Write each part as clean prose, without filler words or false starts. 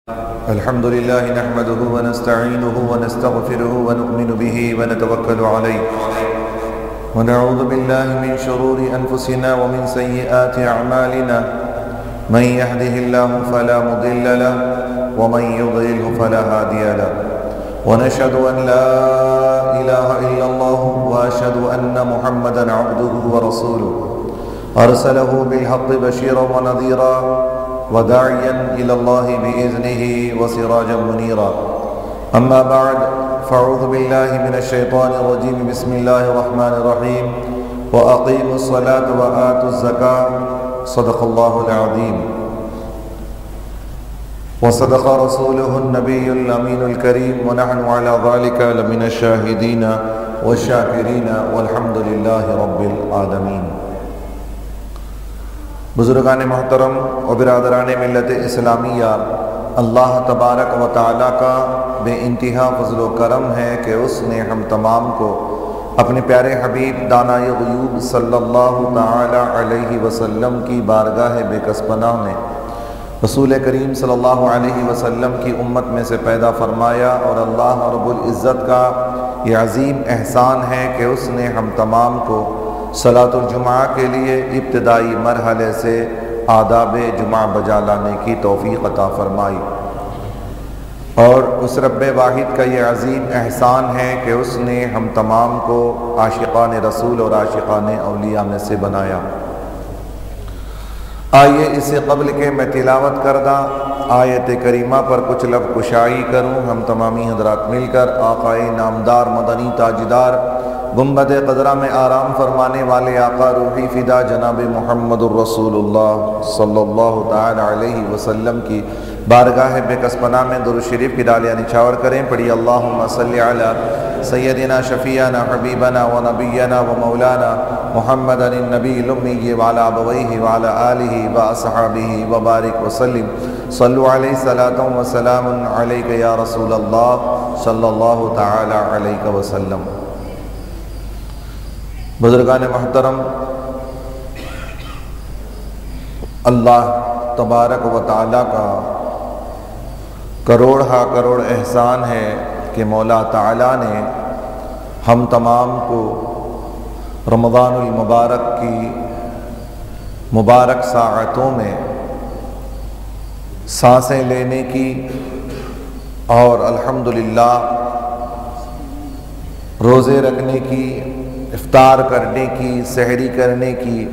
الحمد لله نحمده ونستعينه ونستغفره ونؤمن به ونتوكل عليه ونعوذ بالله من شرور أنفسنا ومن سيئات أعمالنا من يهده الله فلا مضل له ومن يضلله فلا هادي له ونشهد أن لا إله إلا الله وأشهد أن محمدا عبده ورسوله أرسله بالحق بشيرا ونذيرا وداعيا إلى الله بإذنه وسراجا منيرا أما بعد فأعوذ بالله من الشيطان الرجيم بسم الله الرحمن الرحيم وأقيموا الصلاة وآتوا الزكاة صدق الله العظيم وصدق رسوله النبي الأمين الكريم ونحن على ذلك لمن الشاهدين والشاكرين والحمد لله رب العالمين۔ بزرگان محترم و برادران ملت اسلامیہ، اللہ تبارک و تعالیٰ کا بے انتہا فضل و کرم ہے کہ اس نے ہم تمام کو اپنے پیارے حبیب دانائے غیوب صلی اللہ تعالی علیہ وسلم کی بارگاہ بے کس پناہ میں رسول کریم صلی اللہ علیہ وسلم کی امت میں سے پیدا فرمایا، اور اللہ رب العزت کا یہ عظیم احسان ہے کہ اس نے ہم تمام کو صلاۃ الجمعہ کے لیے ابتدائی مرحلے سے آداب جمعہ بجا لانے کی توفیق عطا فرمائی، اور اس رب واحد کا یہ عظیم احسان ہے کہ اس نے ہم تمام کو عاشقان رسول اور عاشقان اولیاء میں سے بنایا۔ آئیے اس سے قبل کہ میں تلاوت کردہ آیت کریمہ پر کچھ لفظ کشائی کروں، ہم تمامی حضرات مل کر آقائے نامدار مدنی تاجدار گنبد قدرہ میں آرام فرمانے والے آقا روحی فدا جناب محمد الرسول اللہ صلی اللہ تعالی علیہ وسلم کی بارگاہ بے کس پناہ میں درود شریف کی ڈالیاں نچھاور کریں۔ پڑھی اللہم صلی علی سیدنا شفیعنا حبیبنا و نبینا و مولانا محمد النبی الامی وعلی ابویہ وعلی آلہ و اصحابہ وبارک وسلم۔ صلو علیہ صلاۃ و سلام علیک یا رسول اللہ صلی اللہ تعالی علیہ وسلم۔ بزرگان محترم، اللہ تبارک و تعالیٰ کا کروڑ ہا کروڑ احسان ہے کہ مولا تعالیٰ نے ہم تمام کو رمضان المبارک کی مبارک ساعتوں میں سانسیں لینے کی اور الحمدللہ روزے رکھنے کی، افطار کرنے کی، سحری کرنے کی،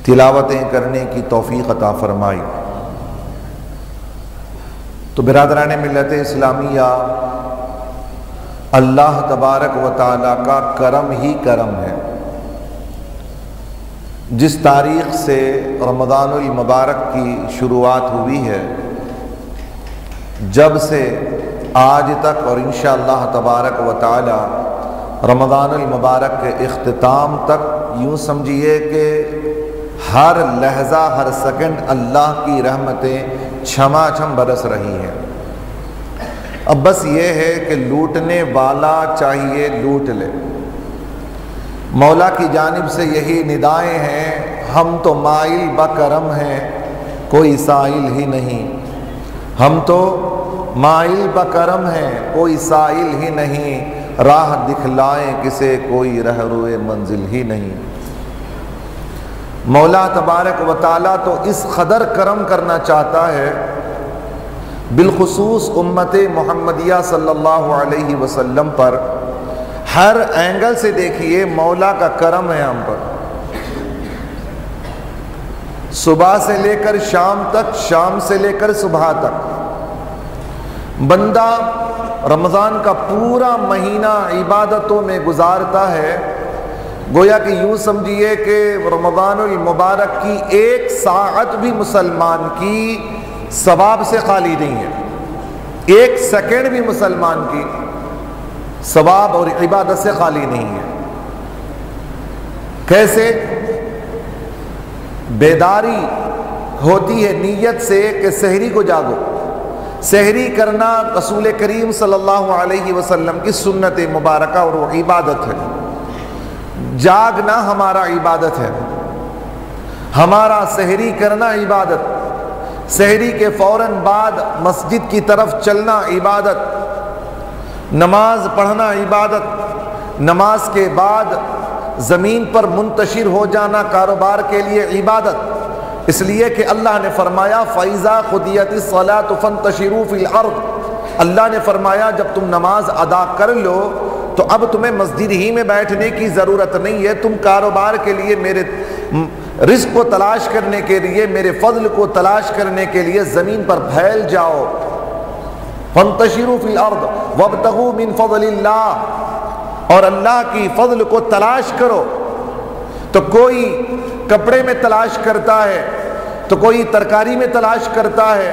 تلاوتیں کرنے کی توفیق عطا فرمائی۔ تو برادران ملت اسلامیہ، اللہ تبارک و تعالیٰ کا کرم ہی کرم ہے۔ جس تاریخ سے رمضان المبارک کی شروعات ہوئی ہے، جب سے آج تک اور انشاءاللہ تبارک و تعالیٰ رمضان المبارک کے اختتام تک، یوں سمجھیے کہ ہر لحظہ ہر سیکنڈ اللہ کی رحمتیں چھما چھم برس رہی ہیں۔ اب بس یہ ہے کہ لوٹنے والا چاہیے لوٹ لے۔ مولا کی جانب سے یہی ندائیں ہیں، ہم تو مائل بکرم ہیں کوئی سائل ہی نہیں، ہم تو مائل بکرم ہیں کوئی سائل ہی نہیں، راہ دکھلائیں کسے کوئی رہروئے منزل ہی نہیں۔ مولا تبارک و تعالیٰ تو اس قدر کرم کرنا چاہتا ہے، بالخصوص امت محمدیہ صلی اللہ علیہ وسلم پر۔ ہر اینگل سے دیکھیے مولا کا کرم ہے ہم پر، صبح سے لے کر شام تک، شام سے لے کر صبح تک۔ بندہ رمضان کا پورا مہینہ عبادتوں میں گزارتا ہے، گویا کہ یوں سمجھیے کہ رمضان المبارک کی ایک ساعت بھی مسلمان کی ثواب سے خالی نہیں ہے، ایک سیکنڈ بھی مسلمان کی ثواب اور عبادت سے خالی نہیں ہے۔ کیسے؟ بیداری ہوتی ہے نیت سے کہ سحری کو جاگو۔ سحری کرنا رسول کریم صلی اللہ علیہ وسلم کی سنت مبارکہ اور وہ عبادت ہے۔ جاگنا ہمارا عبادت ہے، ہمارا سحری کرنا عبادت، سحری کے فوراً بعد مسجد کی طرف چلنا عبادت، نماز پڑھنا عبادت، نماز کے بعد زمین پر منتشر ہو جانا کاروبار کے لیے عبادت، اس لیے کہ اللہ نے فرمایا فَإِذَا قُضِيَتِ الصَّلَاةُ فَانتَشِرُوا فِي الْأَرْضِ، اللہ نے فرمایا جب تم نماز ادا کر لو تو اب تمہیں مسجد ہی میں بیٹھنے کی ضرورت نہیں ہے، تم کاروبار کے لیے، میرے رزق کو تلاش کرنے کے لیے، میرے فضل کو تلاش کرنے کے لیے زمین پر پھیل جاؤ۔ فانتشروا فی الارض وابتغوا من فضل اللہ، اور اللہ کی فضل کو تلاش کرو۔ تو کوئی کپڑے میں تلاش کرتا ہے، تو کوئی ترکاری میں تلاش کرتا ہے،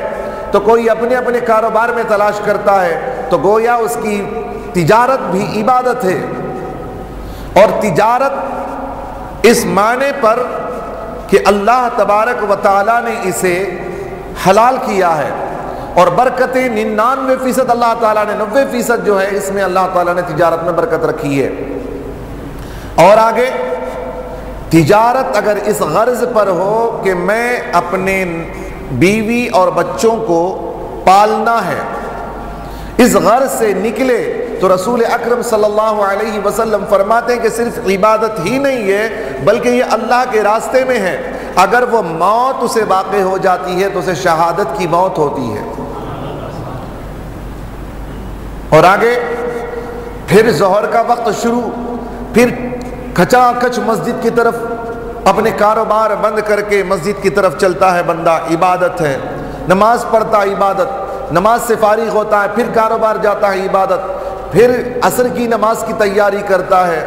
تو کوئی اپنے اپنے کاروبار میں تلاش کرتا ہے، تو گویا اس کی تجارت بھی عبادت ہے۔ اور تجارت اس معنی پر کہ اللہ تبارک و تعالیٰ نے اسے حلال کیا ہے، اور برکتیں 99% اللہ تعالیٰ نے، 90% جو ہے اس میں اللہ تعالیٰ نے تجارت میں برکت رکھی ہے۔ اور آگے تجارت اگر اس غرض پر ہو کہ میں اپنے بیوی اور بچوں کو پالنا ہے، اس غرض سے نکلے تو رسول اکرم صلی اللہ علیہ وسلم فرماتے ہیں کہ صرف عبادت ہی نہیں ہے بلکہ یہ اللہ کے راستے میں ہے، اگر وہ موت اسے واقع ہو جاتی ہے تو اسے شہادت کی موت ہوتی ہے۔ اور آگے پھر ظہر کا وقت شروع، پھر کھچا کھچ مسجد کی طرف اپنے کاروبار بند کر کے مسجد کی طرف چلتا ہے بندہ، عبادت ہے، نماز پڑھتا عبادت، نماز سے فارغ ہوتا ہے، پھر کاروبار جاتا ہے عبادت، پھر عصر کی نماز کی تیاری کرتا ہے۔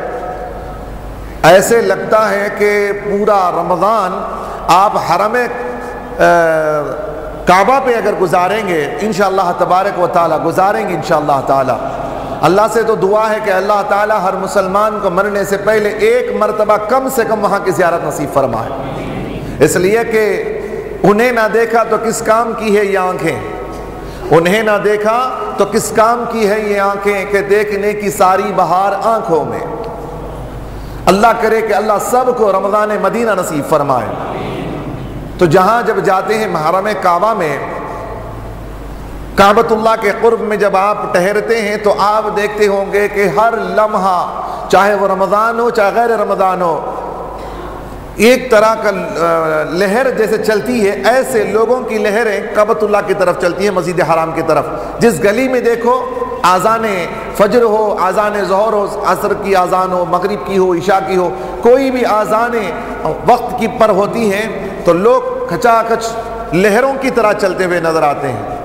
ایسے لگتا ہے کہ پورا رمضان آپ حرم کعبہ پہ اگر گزاریں گے انشاءاللہ تبارک و تعالی، گزاریں گے انشاءاللہ تعالی۔ اللہ سے تو دعا ہے کہ اللہ تعالی ہر مسلمان کو مرنے سے پہلے ایک مرتبہ کم سے کم وہاں کی زیارت نصیب فرمائے، اس لیے کہ انہیں نہ دیکھا تو کس کام کی ہے یہ آنکھیں، انہیں نہ دیکھا تو کس کام کی ہے یہ آنکھیں کہ دیکھنے کی ساری بہار آنکھوں میں۔ اللہ کرے کہ اللہ سب کو رمضان مدینہ نصیب فرمائے۔ تو جہاں جب جاتے ہیں حرم کعبہ میں، کعبۃ اللہ کے قرب میں جب آپ ٹھہرتے ہیں تو آپ دیکھتے ہوں گے کہ ہر لمحہ، چاہے وہ رمضان ہو چاہے غیر رمضان ہو، ایک طرح کا لہر جیسے چلتی ہے، ایسے لوگوں کی لہریں کعبۃ اللہ کی طرف چلتی ہیں، مسجد حرام کی طرف۔ جس گلی میں دیکھو آذان فجر ہو، آذان ظہر ہو، عصر کی آذان ہو، مغرب کی ہو، عشاء کی ہو، کوئی بھی آذانیں وقت کی پر ہوتی ہیں تو لوگ کھچا کھچ لہروں کی طرح چلتے ہوئے نظر آتے ہیں،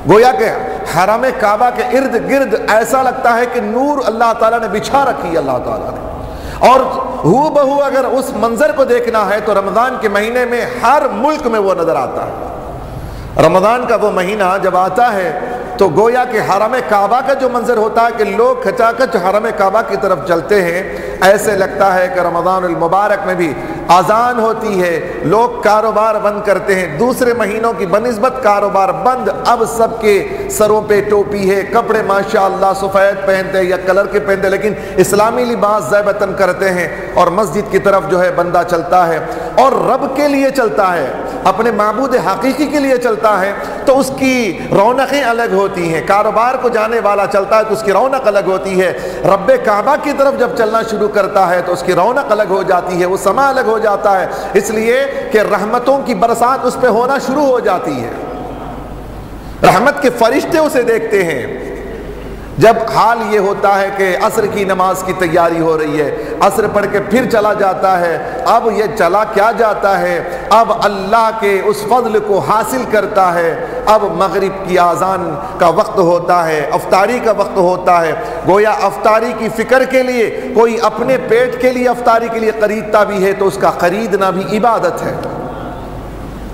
گویا کہ حرم کعبہ کے ارد گرد ایسا لگتا ہے کہ نور اللہ تعالیٰ نے بچھا رکھی ہے اللہ تعالیٰ نے۔ اور ہو بہو اگر اس منظر کو دیکھنا ہے تو رمضان کے مہینے میں ہر ملک میں وہ نظر آتا ہے۔ رمضان کا وہ مہینہ جب آتا ہے تو گویا کہ حرم کعبہ کا جو منظر ہوتا ہے کہ لوگ کھچا کھچ حرم کعبہ کی طرف چلتے ہیں، ایسے لگتا ہے کہ رمضان المبارک میں بھی آذان ہوتی ہے، لوگ کاروبار بند کرتے ہیں، دوسرے مہینوں کی بنسبت کاروبار بند، اب سب کے سروں پہ ٹوپی ہے، کپڑے ماشاءاللہ سفید پہنتے ہیں یا کلر کے پہنتے ہیں، لیکن اسلامی لباس زیبتن کرتے ہیں اور مسجد کی طرف جو ہے بندہ چلتا ہے اور رب کے لیے چلتا ہے، اپنے معبود حقیقی کے لیے چلتا ہے تو اس کی رونقیں الگ ہوتی ہیں۔ کاروبار کو جانے والا چلتا ہے تو اس کی رونق الگ ہوتی ہے، رب کعبہ کی طرف جب چلنا شروع کرتا ہے تو اس کی رونق الگ ہو جاتی ہے، وہ سما الگ ہو جاتا ہے، اس لیے کہ رحمتوں کی برسات اس پہ ہونا شروع ہو جاتی ہے، رحمت کے فرشتے اسے دیکھتے ہیں۔ جب حال یہ ہوتا ہے کہ عصر کی نماز کی تیاری ہو رہی ہے، عصر پڑھ کے پھر چلا جاتا ہے، اب یہ چلا کیا جاتا ہے، اب اللہ کے اس فضل کو حاصل کرتا ہے، اب مغرب کی اذان کا وقت ہوتا ہے، افطاری کا وقت ہوتا ہے، گویا افطاری کی فکر کے لیے کوئی اپنے پیٹ کے لیے افطاری کے لیے خریدتا بھی ہے تو اس کا خریدنا بھی عبادت ہے،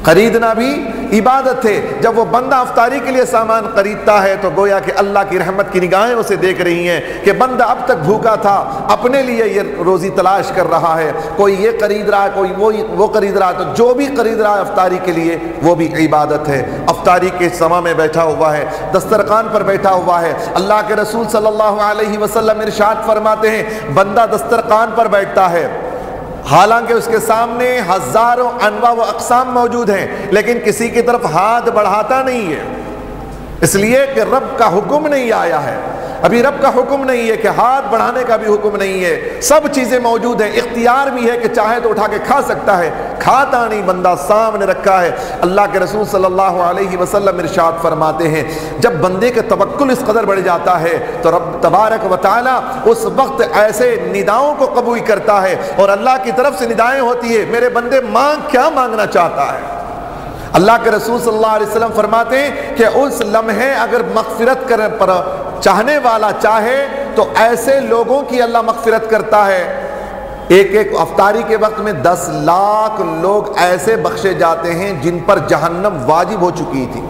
خریدنا بھی عبادت ہے۔ جب وہ بندہ افطاری کے لیے سامان خریدتا ہے تو گویا کہ اللہ کی رحمت کی نگاہیں اسے دیکھ رہی ہیں کہ بندہ اب تک بھوکا تھا، اپنے لیے یہ روزی تلاش کر رہا ہے، کوئی یہ خرید رہا ہے، کوئی وہ خرید رہا ہے، تو جو بھی خرید رہا ہے افطاری کے لیے وہ بھی عبادت ہے۔ افطاری کے سما میں بیٹھا ہوا ہے، دسترخوان پر بیٹھا ہوا ہے، اللہ کے رسول صلی اللہ علیہ وسلم ارشاد فرماتے ہیں بندہ دسترخوان پر بیٹھتا ہے، حالانکہ اس کے سامنے ہزاروں انواع و اقسام موجود ہیں، لیکن کسی کی طرف ہاتھ بڑھاتا نہیں ہے، اس لیے کہ رب کا حکم نہیں آیا ہے، ابھی رب کا حکم نہیں ہے کہ ہاتھ بڑھانے کا بھی حکم نہیں ہے، سب چیزیں موجود ہیں، اختیار بھی ہے کہ چاہے تو اٹھا کے کھا سکتا ہے، کھاتا نہیں، بندہ سامنے رکھا ہے۔ اللہ کے رسول صلی اللہ علیہ وسلم ارشاد فرماتے ہیں جب بندے کا توکل اس قدر بڑھ جاتا ہے تو رب تبارک و تعالی اس وقت ایسے نداؤں کو قبول کرتا ہے، اور اللہ کی طرف سے ندائیں ہوتی ہے، میرے بندے مانگ کیا مانگنا چاہتا ہے۔ اللہ کے رسول صلی اللہ علیہ وسلم فرماتے ہیں کہ اس لمحے اگر مغفرت کرنے پر چاہنے والا چاہے تو ایسے لوگوں کی اللہ مغفرت کرتا ہے، ایک افطاری کے وقت میں 10 لاکھ لوگ ایسے بخشے جاتے ہیں جن پر جہنم واجب ہو چکی تھی۔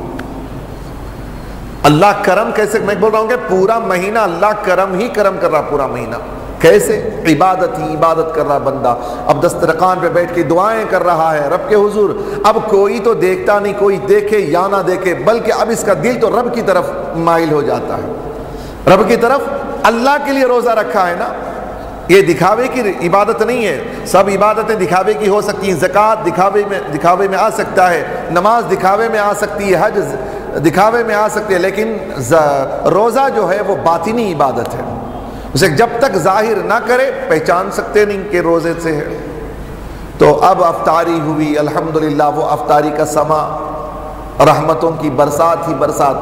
اللہ کرم کیسے، میں بول رہا ہوں کہ پورا مہینہ اللہ کرم ہی کرم کر رہا، پورا مہینہ کیسے؟ عبادت ہی عبادت کر رہا بندہ، اب دسترخوان پہ بیٹھ کے دعائیں کر رہا ہے رب کے حضور، اب کوئی تو دیکھتا نہیں، کوئی دیکھے یا نہ دیکھے، بلکہ اب اس کا دل تو رب کی طرف مائل ہو جاتا ہے، رب کی طرف، اللہ کے لیے روزہ رکھا ہے نا، یہ دکھاوے کی عبادت نہیں ہے، سب عبادتیں دکھاوے کی ہو سکتی ہیں، زکوٰۃ دکھاوے میں آ سکتا ہے، نماز دکھاوے میں آ سکتی ہے، حج دکھاوے میں آ سکتی ہے، لیکن روزہ جو ہے وہ باطنی عبادت ہے، اسے جب تک ظاہر نہ کرے پہچان سکتے نہیں کہ روزے سے ہے۔ تو اب افطاری ہوئی، الحمدللہ، وہ افطاری کا سما، رحمتوں کی برسات ہی برسات،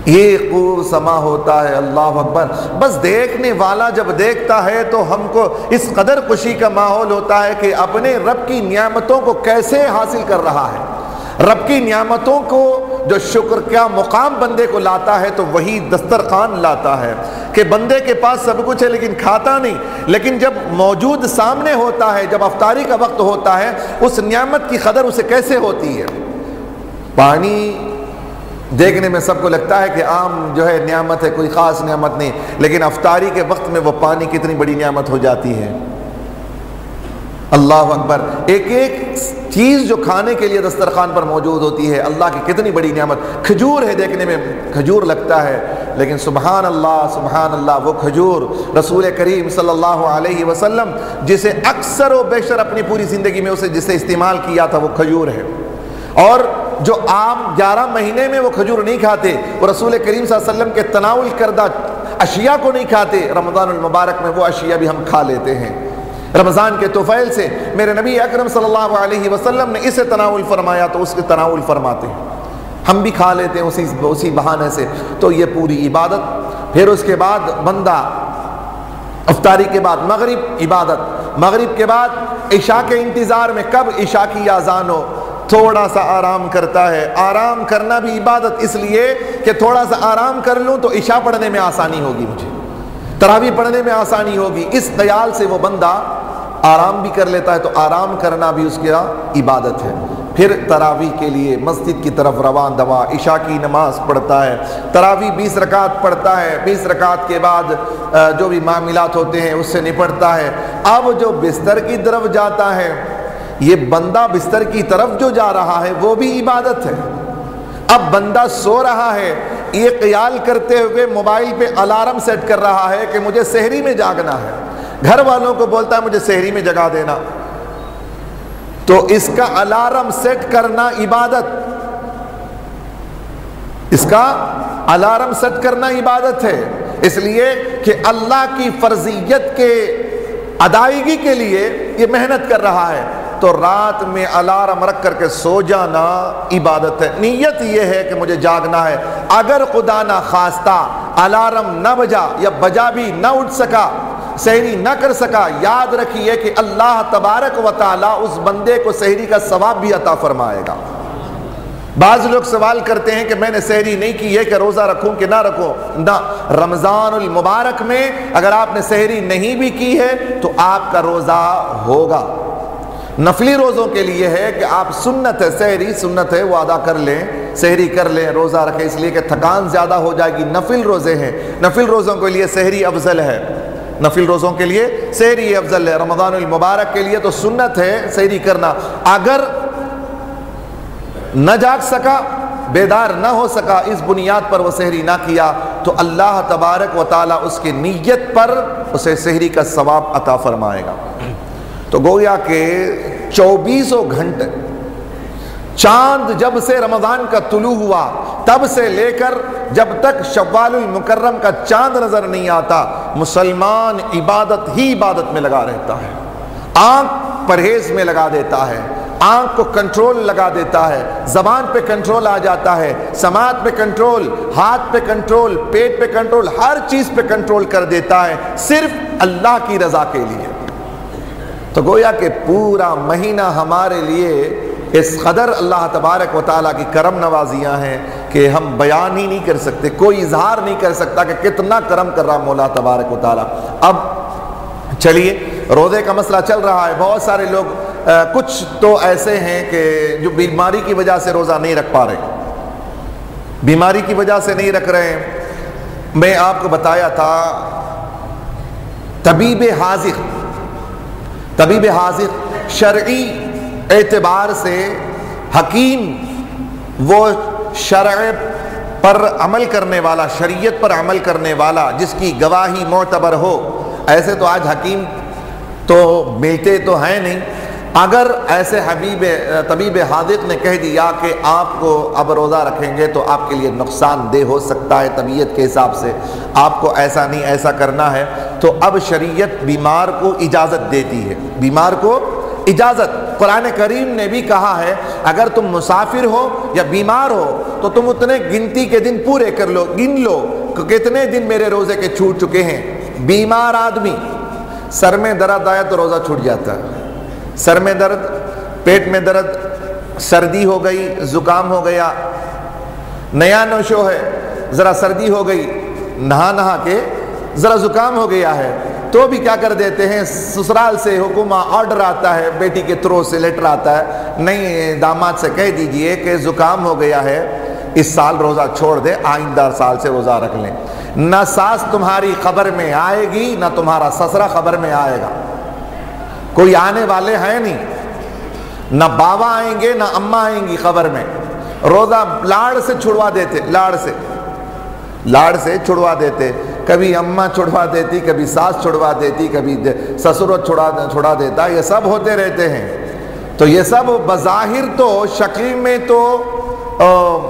یہ خوب سما ہوتا ہے، اللہ اکبر۔ بس دیکھنے والا جب دیکھتا ہے تو ہم کو اس قدر خوشی کا ماحول ہوتا ہے کہ اپنے رب کی نعمتوں کو کیسے حاصل کر رہا ہے، رب کی نعمتوں کو جو شکر کیا مقام بندے کو لاتا ہے تو وہی دسترخوان لاتا ہے، کہ بندے کے پاس سب کچھ ہے لیکن کھاتا نہیں، لیکن جب موجود سامنے ہوتا ہے، جب افطاری کا وقت ہوتا ہے، اس نعمت کی قدر اسے کیسے ہوتی ہے۔ پانی دیکھنے میں سب کو لگتا ہے کہ عام جو ہے نعمت ہے، کوئی خاص نعمت نہیں، لیکن افطاری کے وقت میں وہ پانی کتنی بڑی نعمت ہو جاتی ہے، اللہ اکبر۔ ایک ایک چیز جو کھانے کے لیے دسترخوان پر موجود ہوتی ہے، اللہ کی کتنی بڑی نعمت۔ کھجور ہے، دیکھنے میں کھجور لگتا ہے، لیکن سبحان اللہ وہ کھجور رسول کریم صلی اللہ علیہ وسلم جسے اکثر و بیشتر اپنی پوری زندگی میں جسے استعمال کیا تھا وہ کھجور ہے، اور جو عام 11 مہینے میں وہ کھجور نہیں کھاتے، وہ رسول کریم صلی اللہ علیہ وسلم کے تناول کردہ اشیاء کو نہیں کھاتے، رمضان المبارک میں وہ اشیاء بھی ہم کھا لیتے ہیں۔ رمضان کے طفیل سے میرے نبی اکرم صلی اللہ علیہ وسلم نے اسے تناول فرمایا تو اس کے تناول فرماتے ہیں، ہم بھی کھا لیتے ہیں اسی بہانے سے۔ تو یہ پوری عبادت۔ پھر اس کے بعد بندہ افطاری کے بعد مغرب عبادت، مغرب کے بعد عشاء کے انتظار میں کب عشاء کی اذان ہو، تھوڑا سا آرام کرتا ہے۔ آرام کرنا بھی عبادت، اس لیے کہ تھوڑا سا آرام کر لوں تو عشاء پڑھنے میں آسانی ہوگی، مجھے تراویح پڑھنے میں آسانی ہوگی، اس خیال سے وہ بندہ آرام بھی کر لیتا ہے، تو آرام کرنا بھی اس کی عبادت ہے۔ پھر تراویح کے لیے مسجد کی طرف روان دوا، عشاء کی نماز پڑھتا ہے، تراویح 20 رکعت پڑھتا ہے، 20 رکعت کے بعد جو بھی معاملات ہوتے ہیں اس سے نپٹتا ہے۔ اب جو بستر کی طرف جاتا ہے، یہ بندہ بستر کی طرف جو جا رہا ہے وہ بھی عبادت ہے۔ اب بندہ سو رہا ہے، یہ خیال کرتے ہوئے موبائل پہ الارم سیٹ کر رہا ہے کہ مجھے سحری میں جاگنا ہے، گھر والوں کو بولتا ہے مجھے سحری میں جگا دینا، تو اس کا الارم سیٹ کرنا عبادت، اس کا الارم سیٹ کرنا عبادت ہے، اس لیے کہ اللہ کی فرضیت کے ادائیگی کے لیے یہ محنت کر رہا ہے، تو رات میں الارم رکھ کر کے سو جانا عبادت ہے۔ نیت یہ ہے کہ مجھے جاگنا ہے، اگر خدا نہ خواستہ الارم نہ بجا یا بجا بھی نہ اٹھ سکا، سحری نہ کر سکا، یاد رکھیے کہ اللہ تبارک و تعالیٰ اس بندے کو سحری کا ثواب بھی عطا فرمائے گا۔ بعض لوگ سوال کرتے ہیں کہ میں نے سحری نہیں کی ہے کہ روزہ رکھوں کہ نہ رکھوں، نہ، رمضان المبارک میں اگر آپ نے سحری نہیں بھی کی ہے تو آپ کا روزہ ہوگا۔ نفلی روزوں کے لیے ہے کہ آپ سنت ہے، سحری سنت ہے وہ ادا کر لیں، سحری کر لیں، روزہ رکھیں، اس لیے کہ تھکان زیادہ ہو جائے گی۔ نفل روزے ہیں، نفل روزوں کے لیے سحری افضل ہے، نفل روزوں کے لیے سحری افضل ہے۔ رمضان المبارک کے لیے تو سنت ہے سحری کرنا، اگر نہ جاگ سکا، بیدار نہ ہو سکا، اس بنیاد پر وہ سحری نہ کیا تو اللہ تبارک و تعالیٰ اس کی نیت پر اسے سحری کا ثواب عطا فرمائے گا۔ تو گویا کہ 24 گھنٹے چاند جب سے رمضان کا طلوع ہوا تب سے لے کر جب تک شوال المکرم کا چاند نظر نہیں آتا مسلمان عبادت ہی عبادت میں لگا رہتا ہے، آنکھ پرہیز میں لگا دیتا ہے، آنکھ کو کنٹرول لگا دیتا ہے، زبان پہ کنٹرول آ جاتا ہے، سماعت پہ کنٹرول، ہاتھ پہ کنٹرول، پیٹ پہ کنٹرول، ہر چیز پہ کنٹرول کر دیتا ہے صرف اللہ کی رضا کے لیے۔ تو گویا کہ پورا مہینہ ہمارے لیے اس قدر اللہ تبارک و تعالیٰ کی کرم نوازیاں ہیں کہ ہم بیان ہی نہیں کر سکتے، کوئی اظہار نہیں کر سکتا کہ کتنا کرم کر رہا مولا تبارک و تعالیٰ۔ اب چلیے روزے کا مسئلہ چل رہا ہے، بہت سارے لوگ کچھ تو ایسے ہیں کہ جو بیماری کی وجہ سے روزہ نہیں رکھ پا رہے، بیماری کی وجہ سے نہیں رکھ رہے ہیں۔ میں آپ کو بتایا تھا طبیب حاذق شرعی اعتبار سے حکیم، وہ شرع پر عمل کرنے والا، شریعت پر عمل کرنے والا، جس کی گواہی معتبر ہو۔ ایسے تو آج حکیم تو ملتے تو ہیں نہیں۔ اگر ایسے طبیب حاذق نے کہہ دیا کہ آپ کو اب روزہ رکھیں گے تو آپ کے لیے نقصان دہ ہو سکتا ہے طبیعت کے حساب سے، آپ کو ایسا نہیں ایسا کرنا ہے، تو اب شریعت بیمار کو اجازت دیتی ہے، بیمار کو اجازت۔ قرآن کریم نے بھی کہا ہے اگر تم مسافر ہو یا بیمار ہو تو تم اتنے گنتی کے دن پورے کر لو، گن لو کہ کتنے دن میرے روزے کے چھوٹ چکے ہیں۔ بیمار آدمی سر میں درد آیا تو روزہ چھوٹ جاتا ہے، سر میں درد، پیٹ میں درد، سردی ہو گئی، زکام ہو گیا، نیا نوشو ہے، ذرا سردی ہو گئی، نہا کے ذرا زکام ہو گیا ہے، تو بھی کیا کر دیتے ہیں، سسرال سے حکومہ آرڈر آتا ہے، بیٹی کے تھرو سے لیٹر آتا ہے، نہیں داماد سے کہہ دیجئے کہ زکام ہو گیا ہے، اس سال روزہ چھوڑ دے، آئندہ سال سے روزہ رکھ لیں۔ نہ ساس تمہاری خبر میں آئے گی نہ تمہارا سسرا خبر میں آئے گا، کوئی آنے والے ہیں نہیں، نہ بابا آئیں گے نہ اماں آئیں گی خبر میں۔ روزہ لاڑ سے چھڑوا دیتے، لاڑ سے چھڑوا دیتے، کبھی اماں چھڑوا دیتی، کبھی ساس چھڑوا دیتی، کبھی سسر چھڑا دیتا، یہ سب ہوتے رہتے ہیں۔ تو یہ سب بظاہر تو شکل میں تو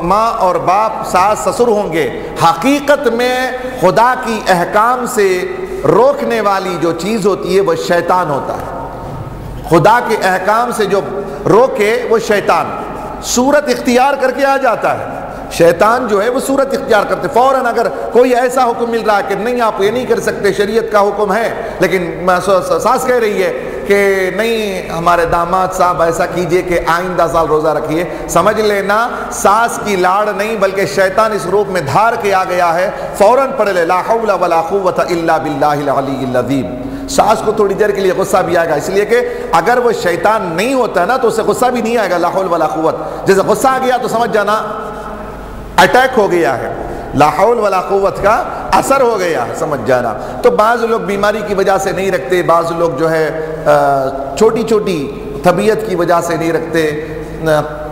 ماں اور باپ ساس سسر ہوں گے، حقیقت میں خدا کی احکام سے روکنے والی جو چیز ہوتی ہے وہ شیطان ہوتا ہے۔ خدا کے احکام سے جو روکے وہ شیطان صورت اختیار کر کے آ جاتا ہے۔ شیطان جو ہے وہ صورت اختیار کرتے، فوراً اگر کوئی ایسا حکم مل رہا ہے کہ نہیں آپ یہ نہیں کر سکتے، شریعت کا حکم ہے، لیکن ساس کہہ رہی ہے کہ نہیں ہمارے داماد صاحب ایسا کیجئے کہ آئندہ سال روزہ رکھیے، سمجھ لینا ساس کی لاڑ نہیں بلکہ شیطان اس روپ میں دھار کے آ گیا ہے، فوراً پڑھ لے لا حول ولا قوت الا باللہ العلی العظیم۔ ساس کو تھوڑی دیر کے لیے غصہ بھی آئے گا، اس لیے کہ اگر وہ شیطان نہیں ہوتا نا تو اسے غصہ بھی نہیں آئے گا، لا حول ولا قوت، جیسے غصہ آ گیا تو سمجھ جانا اٹیک ہو گیا ہے، لا حول ولا قوت کا اثر ہو گیا ہے، سمجھ جانا۔ تو بعض لوگ بیماری کی وجہ سے نہیں رکھتے، بعض لوگ جو ہے چھوٹی چھوٹی طبیعت کی وجہ سے نہیں رکھتے،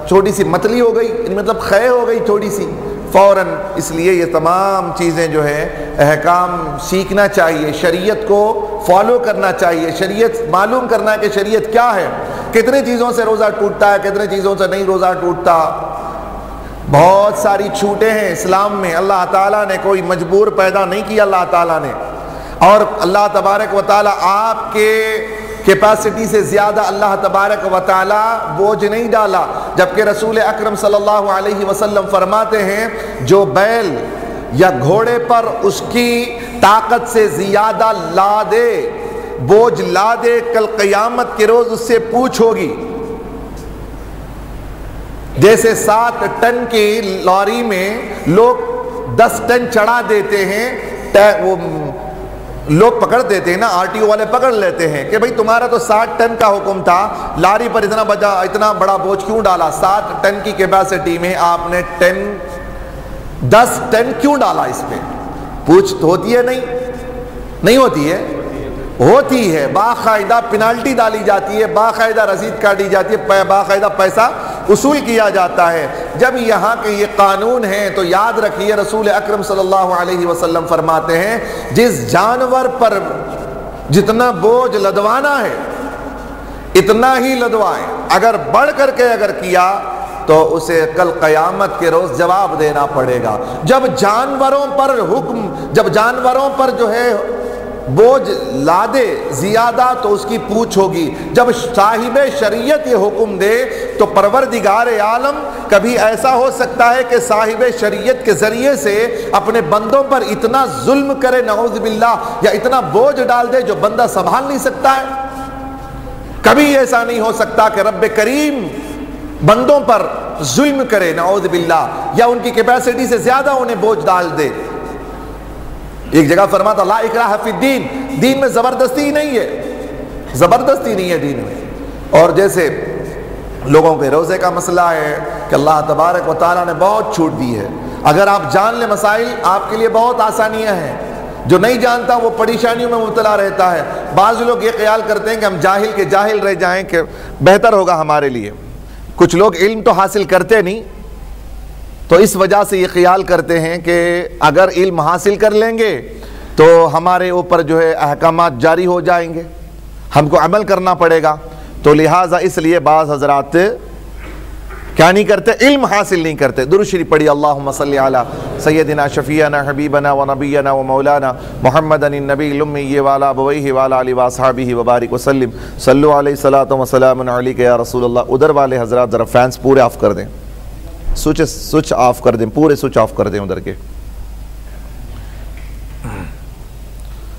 چھوٹی سی متلی ہو گئی مطلب خے ہو گئی تھوڑی سی، فوراً۔ اس لیے یہ تمام چیزیں جو ہے احکام سیکھنا چاہیے، شریعت کو فالو کرنا چاہیے، شریعت معلوم کرنا ہے کہ شریعت کیا ہے، کتنے چیزوں سے روزہ ٹوٹتا ہے، کتنے چیزوں سے نہیں روزہ ٹوٹتا۔ بہت ساری چھوٹیں ہیں اسلام میں، اللہ تعالیٰ نے کوئی مجبور پیدا نہیں کیا اللہ تعالیٰ نے، اور اللہ تبارک و تعالیٰ آپ کے کیپیسٹی سے زیادہ اللہ تبارک و تعالیٰ بوجھ نہیں ڈالا، جبکہ رسول اکرم صلی اللہ علیہ وسلم فرماتے ہیں جو بیل یا گھوڑے پر اس کی طاقت سے زیادہ لا دے، بوجھ لا دے، کل قیامت کے روز اس سے پوچھ ہوگی۔ جیسے 7 ٹن کی لاری میں لوگ 10 ٹن چڑھا دیتے ہیں، وہ لوگ پکڑ دیتے ہیں نا، RTO والے پکڑ لیتے ہیں کہ بھئی تمہارا تو 60 ٹن کا حکم تھا، لاری پر اتنا بڑا بوجھ کیوں ڈالا، 7 ٹن کی کیپیسٹی میں آپ نے 10 ٹن کیوں ڈالا، اس پہ پوچھ ہوتی ہے نہیں ہوتی ہے، ہوتی ہے، باقاعدہ پینالٹی ڈالی جاتی ہے، باقاعدہ رسید کاٹی جاتی ہے، باقاعدہ پیسہ وصول کیا جاتا ہے۔ جب یہاں کے یہ قانون ہیں تو یاد رکھیے رسول اکرم صلی اللہ علیہ وسلم فرماتے ہیں جس جانور پر جتنا بوجھ لدوانا ہے اتنا ہی لدوائیں، اگر بڑھ کر کے اگر کیا تو اسے کل قیامت کے روز جواب دینا پڑے گا۔ جب جانوروں پر جو ہے بوجھ لادے زیادہ تو اس کی پوچھ ہوگی، جب صاحب شریعت یہ حکم دے تو پروردگار عالم کبھی ایسا ہو سکتا ہے کہ صاحب شریعت کے ذریعے سے اپنے بندوں پر اتنا ظلم کرے نعوذ باللہ، یا اتنا بوجھ ڈال دے جو بندہ سنبھال نہیں سکتا ہے۔ کبھی ایسا نہیں ہو سکتا کہ رب کریم بندوں پر ظلم کرے نعوذ باللہ، یا ان کی کیپیسٹی سے زیادہ انہیں بوجھ ڈال دے۔ ایک جگہ فرماتا لا اکراہ فی الدین، دین میں زبردستی نہیں ہے، زبردستی نہیں ہے دین میں۔ اور جیسے لوگوں کے روزے کا مسئلہ ہے کہ اللہ تبارک و تعالیٰ نے بہت چھوٹ دی ہے، اگر آپ جان لیں مسائل آپ کے لیے بہت آسانیاں ہیں، جو نہیں جانتا وہ پریشانیوں میں مبتلا رہتا ہے۔ بعض لوگ یہ خیال کرتے ہیں کہ ہم جاہل کے جاہل رہ جائیں کہ بہتر ہوگا ہمارے لیے۔ کچھ لوگ علم تو حاصل کرتے نہیں، تو اس وجہ سے یہ خیال کرتے ہیں کہ اگر علم حاصل کر لیں گے تو ہمارے اوپر جو ہے احکامات جاری ہو جائیں گے، ہم کو عمل کرنا پڑے گا، تو لہٰذا اس لیے بعض حضرات کیا نہیں کرتے، علم حاصل نہیں کرتے۔ درود شریف پڑھی، اللہم صلی علی سیدنا شفیعنا حبیبنا و نبینا و مولانا محمد النبی الامی وعلی ابویہ وعلی آلہ واصحابہ وبارک وسلم، صلو علیہ الصلاۃ وسلام علیک یا رسول اللہ۔ ادھر والے حضرات ذرا فینس پورے آف کر دیں، سوئچ آف کر دیں، پورے سوئچ آف کر دیں ادھر کے۔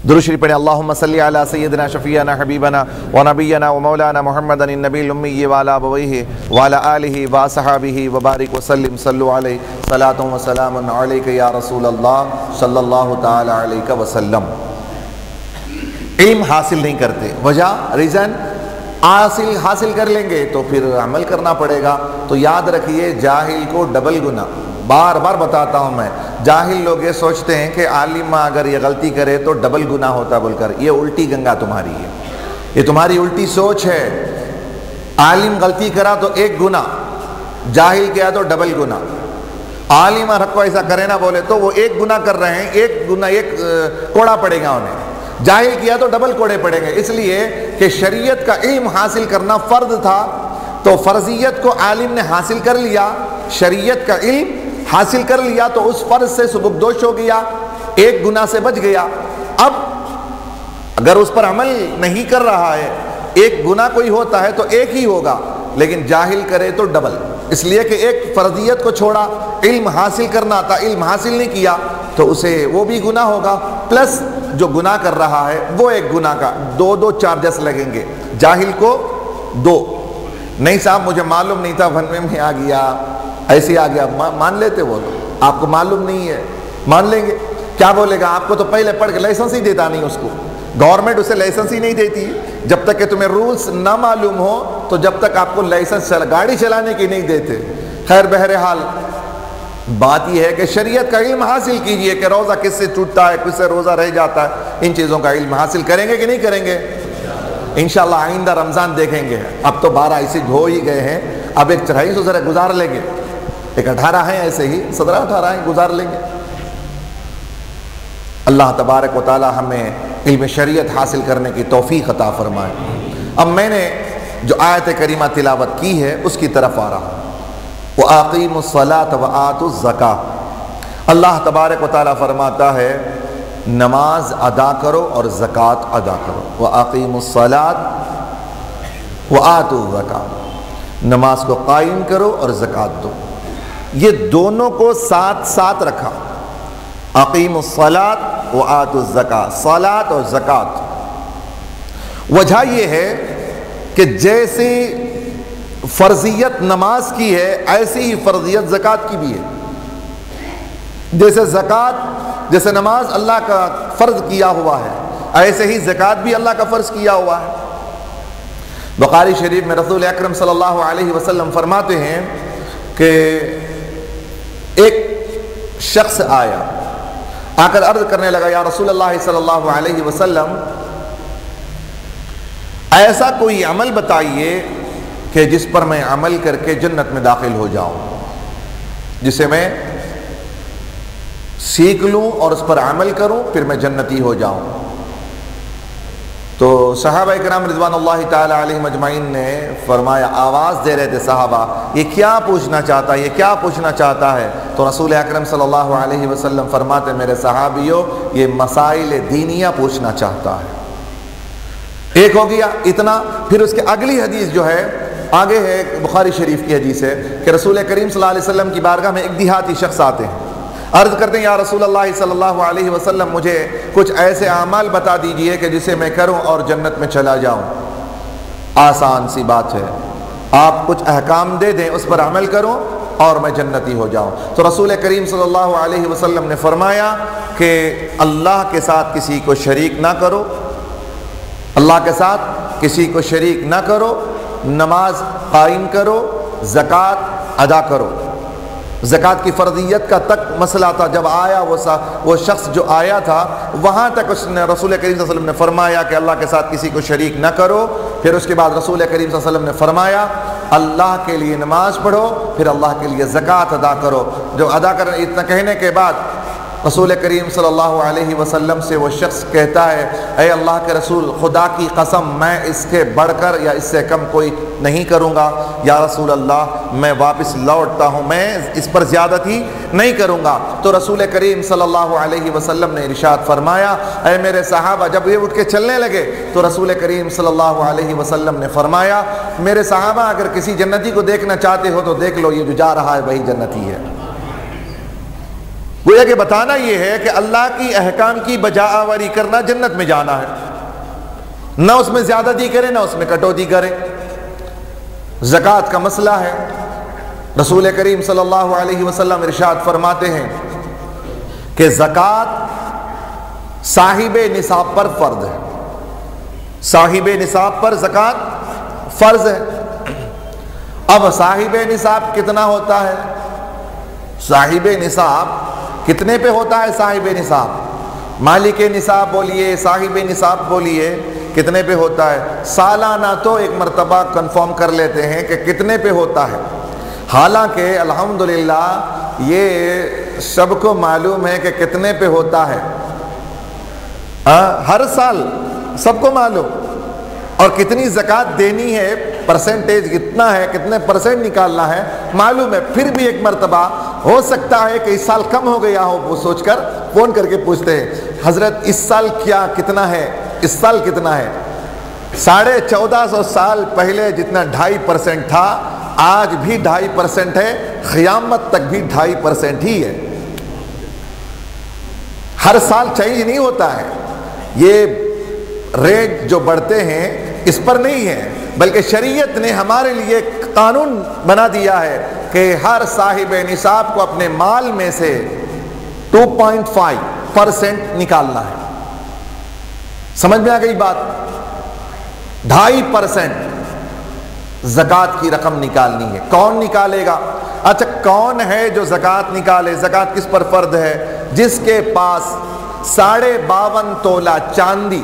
درود شریف پڑھیں، اللہم صلی علی سیدنا شفیعنا حبیبنا و نبینا و مولانا محمد النبی الامی وعلی ابویہ وعلی آلہ واصحابہ وبارک وسلم، صلو علیہ صلاۃ و سلام علیک یا رسول اللہ صلی اللہ تعالی علیہ وسلم۔ علم حاصل نہیں کرتے، وجہ ریزن حاصل کر لیں گے تو پھر عمل کرنا پڑے گا۔ تو یاد رکھیے جاہل کو ڈبل گناہ، بار بار بتاتا ہوں میں، جاہل لوگ یہ سوچتے ہیں کہ عالم اگر یہ غلطی کرے تو ڈبل گناہ ہوتا بول کر، یہ الٹی گنگا تمہاری ہے، یہ تمہاری الٹی سوچ ہے۔ عالم غلطی کرا تو ایک گناہ، جاہل کیا تو ڈبل گناہ۔ عالم حق کو ایسا کرے نہ بولے تو وہ ایک گناہ کر رہے ہیں، ایک کوڑا پڑے گا انہیں، جاہل کیا تو ڈبل کوڑے پڑیں گے۔ اس لیے کہ شریعت کا علم حاصل کرنا فرض تھا، تو فرضیت کو عالم نے حاصل کر لیا، شریعت کا علم حاصل کر لیا تو اس فرض سے سبکدوش ہو گیا، ایک گناہ سے بچ گیا۔ اب اگر اس پر عمل نہیں کر رہا ہے، ایک گناہ کوئی ہوتا ہے تو ایک ہی ہوگا، لیکن جاہل کرے تو ڈبل، اس لیے کہ ایک فرضیت کو چھوڑا، علم حاصل کرنا تھا، علم حاصل نہیں کیا تو اسے وہ بھی گناہ ہوگا، پلس جو گناہ کر رہا ہے وہ ایک گناہ کا دو چارجز لگیں گے۔ جاہل کو دو، نہیں صاحب مجھے معلوم نہیں تھا، بھنوے میں آ گیا، ایسے آ گیا، مان لیتے وہ لوگ، آپ کو معلوم نہیں ہے مان لیں گے، کیا بولے گا آپ کو تو پہلے پڑھ کے لائسنس ہی دیتا نہیں، اس کو گورنمنٹ اسے لائسنس ہی نہیں دیتی، جب تک کہ تمہیں رولز نہ معلوم ہو تو جب تک آپ کو لائسنس گاڑی چلانے کی نہیں دیتے۔ خیر بہرحال بات یہ ہے کہ شریعت کا علم حاصل کیجئے کہ روزہ کس سے ٹوٹتا ہے، کس سے روزہ رہ جاتا ہے، ان چیزوں کا علم حاصل کریں گے کہ نہیں کریں گے؟ انشاءاللہ آئندہ رمضان دیکھیں گے، اب تو 12 ایسے ہو ہی گئے ہیں، اب ایک 24 ذرا گزار لیں گے، ایک 18 ہیں ایسے ہی، 17-18 ہیں گزار لیں گے۔ اللہ تبارک و تعالی ہمیں علم شریعت حاصل کرنے کی توفیق عطا فرمائے۔ اب میں نے جو آیت کریمہ تلاوت کی ہے اس کی طرف آ رہا ہوں۔ وَأَقِيمُوا الصَّلَاةَ وَآتُوا الزَّكَاةَ، اللہ تبارک و تعالی فرماتا ہے نماز ادا کرو اور زکوٰۃ ادا کرو۔ وَأَقِيمُوا الصَّلَاةَ وَآتُوا الزَّكَاةَ، نماز کو قائم کرو اور زکوٰۃ دو۔ یہ دونوں کو ساتھ ساتھ رکھا، اقیموا الصلاۃ وآتوا الزکاۃ، صلاۃ اور زکوٰۃ۔ وجہ یہ ہے کہ جیسی فرضیت نماز کی ہے ایسی ہی فرضیت زکوٰۃ کی بھی ہے۔ جیسے زکوٰۃ، جیسے نماز اللہ کا فرض کیا ہوا ہے، ایسے ہی زکوٰۃ بھی اللہ کا فرض کیا ہوا ہے۔ بخاری شریف میں رسول اکرم صلی اللہ علیہ وسلم فرماتے ہیں کہ ایک شخص آیا، آ کر عرض کرنے لگا یا رسول اللہ صلی اللہ علیہ وسلم ایسا کوئی عمل بتائیے کہ جس پر میں عمل کر کے جنت میں داخل ہو جاؤں، جسے میں سیکھ لوں اور اس پر عمل کروں پھر میں جنتی ہو جاؤں۔ تو صحابہ کرام رضوان اللہ تعالی علیہم اجمعین نے فرمایا، آواز دے رہے تھے صحابہ، یہ کیا پوچھنا چاہتا ہے، یہ کیا پوچھنا چاہتا ہے؟ تو رسول اکرم صلی اللہ علیہ وسلم فرماتے، میرے صحابیوں، یہ مسائل دینیہ پوچھنا چاہتا ہے۔ ایک ہو گیا اتنا۔ پھر اس کے اگلی حدیث جو ہے آگے ہے، بخاری شریف کی حدیث ہے کہ رسول کریم صلی اللہ علیہ وسلم کی بارگاہ میں ایک دیہاتی شخص آتے ہیں، عرض کرتے ہیں، یا رسول اللہ صلی اللہ علیہ وسلم، مجھے کچھ ایسے اعمال بتا دیجئے کہ جسے میں کروں اور جنت میں چلا جاؤں۔ آسان سی بات ہے، آپ کچھ احکام دے دیں، اس پر عمل کروں اور میں جنتی ہو جاؤں۔ تو رسول کریم صلی اللہ علیہ وسلم نے فرمایا کہ اللہ کے ساتھ کسی کو شریک نہ کرو، اللہ کے ساتھ کسی کو شریک نہ کرو، نماز قائم کرو، زکوٰۃ ادا کرو۔ زکوٰۃ کی فرضیت کا تک مسئلہ تھا، جب آیا وہ شخص جو آیا تھا وہاں تک اس نے رسول کریم صلی اللہ علیہ وسلم نے فرمایا کہ اللہ کے ساتھ کسی کو شریک نہ کرو۔ پھر اس کے بعد رسول کریم صلی اللہ علیہ وسلم نے فرمایا اللہ کے لیے نماز پڑھو، پھر اللہ کے لیے زکوٰۃ ادا کرو۔ جو ادا کر اتنا کہنے کے بعد رسول کریم صلی اللہ علیہ وسلم سے وہ شخص کہتا ہے، اے اللہ کے رسول، خدا کی قسم میں اس کے بڑھ کر یا اس سے کم کوئی نہیں کروں گا، یا رسول اللہ میں واپس لوٹتا ہوں، میں اس پر زیادتی نہیں کروں گا۔ تو رسول کریم صلی اللہ علیہ وسلم نے ارشاد فرمایا، اے میرے صحابہ، جب یہ اٹھ کے چلنے لگے تو رسول کریم صلی اللہ علیہ وسلم نے فرمایا، میرے صحابہ اگر کسی جنتی کو دیکھنا چاہتے ہو تو دیکھ لو، یہ جو جا رہا ہے وہی جنتی ہے۔ گویا کہ بتانا یہ ہے کہ اللہ کی احکام کی بجا آوری کرنا جنت میں جانا ہے، نہ اس میں زیادتی کرے نہ اس میں کٹوتی کرے۔ زکوٰۃ کا مسئلہ ہے، رسول کریم صلی اللہ علیہ وسلم ارشاد فرماتے ہیں کہ زکوٰۃ صاحب نصاب پر فرض ہے، صاحب نصاب پر زکوٰۃ فرض ہے۔ اب صاحب نصاب کتنا ہوتا ہے؟ صاحب نصاب کتنے پہ ہوتا ہے؟ صاحب نصاب مالک نصاب بولیے، صاحب نصاب بولیے، کتنے پہ ہوتا ہے؟ سالانہ تو ایک مرتبہ کنفرم کر لیتے ہیں کہ کتنے پہ ہوتا ہے، حالانکہ الحمدللہ یہ سب کو معلوم ہے کہ کتنے پہ ہوتا ہے، ہر سال سب کو معلوم، اور کتنی زکوٰۃ دینی ہے، پرسنٹیج کتنا ہے، کتنے پرسنٹ نکالنا ہے معلوم ہے۔ پھر بھی ایک مرتبہ ہو سکتا ہے کہ اس سال کم ہو گیا ہو، وہ سوچ کر فون کر کے پوچھتے ہیں، حضرت اس سال کیا کتنا ہے، اس سال کتنا ہے؟ 1450 سال پہلے جتنا 2.5% تھا آج بھی 2.5% ہے، قیامت تک بھی 2.5% ہی ہے۔ ہر سال چینج نہیں ہوتا ہے، یہ ریٹ جو بڑھتے ہیں اس پر نہیں ہے، بلکہ شریعت نے ہمارے لیے ایک قانون بنا دیا ہے کہ ہر صاحب نصاب کو اپنے مال میں سے 2.5% نکالنا ہے۔ سمجھ میں آ گئی بات؟ 2.5% زکوٰۃ کی رقم نکالنی ہے۔ کون نکالے گا؟ اچھا، کون ہے جو زکوٰۃ نکالے؟ زکوٰۃ کس پر فرض ہے؟ جس کے پاس 52.5 تولہ چاندی،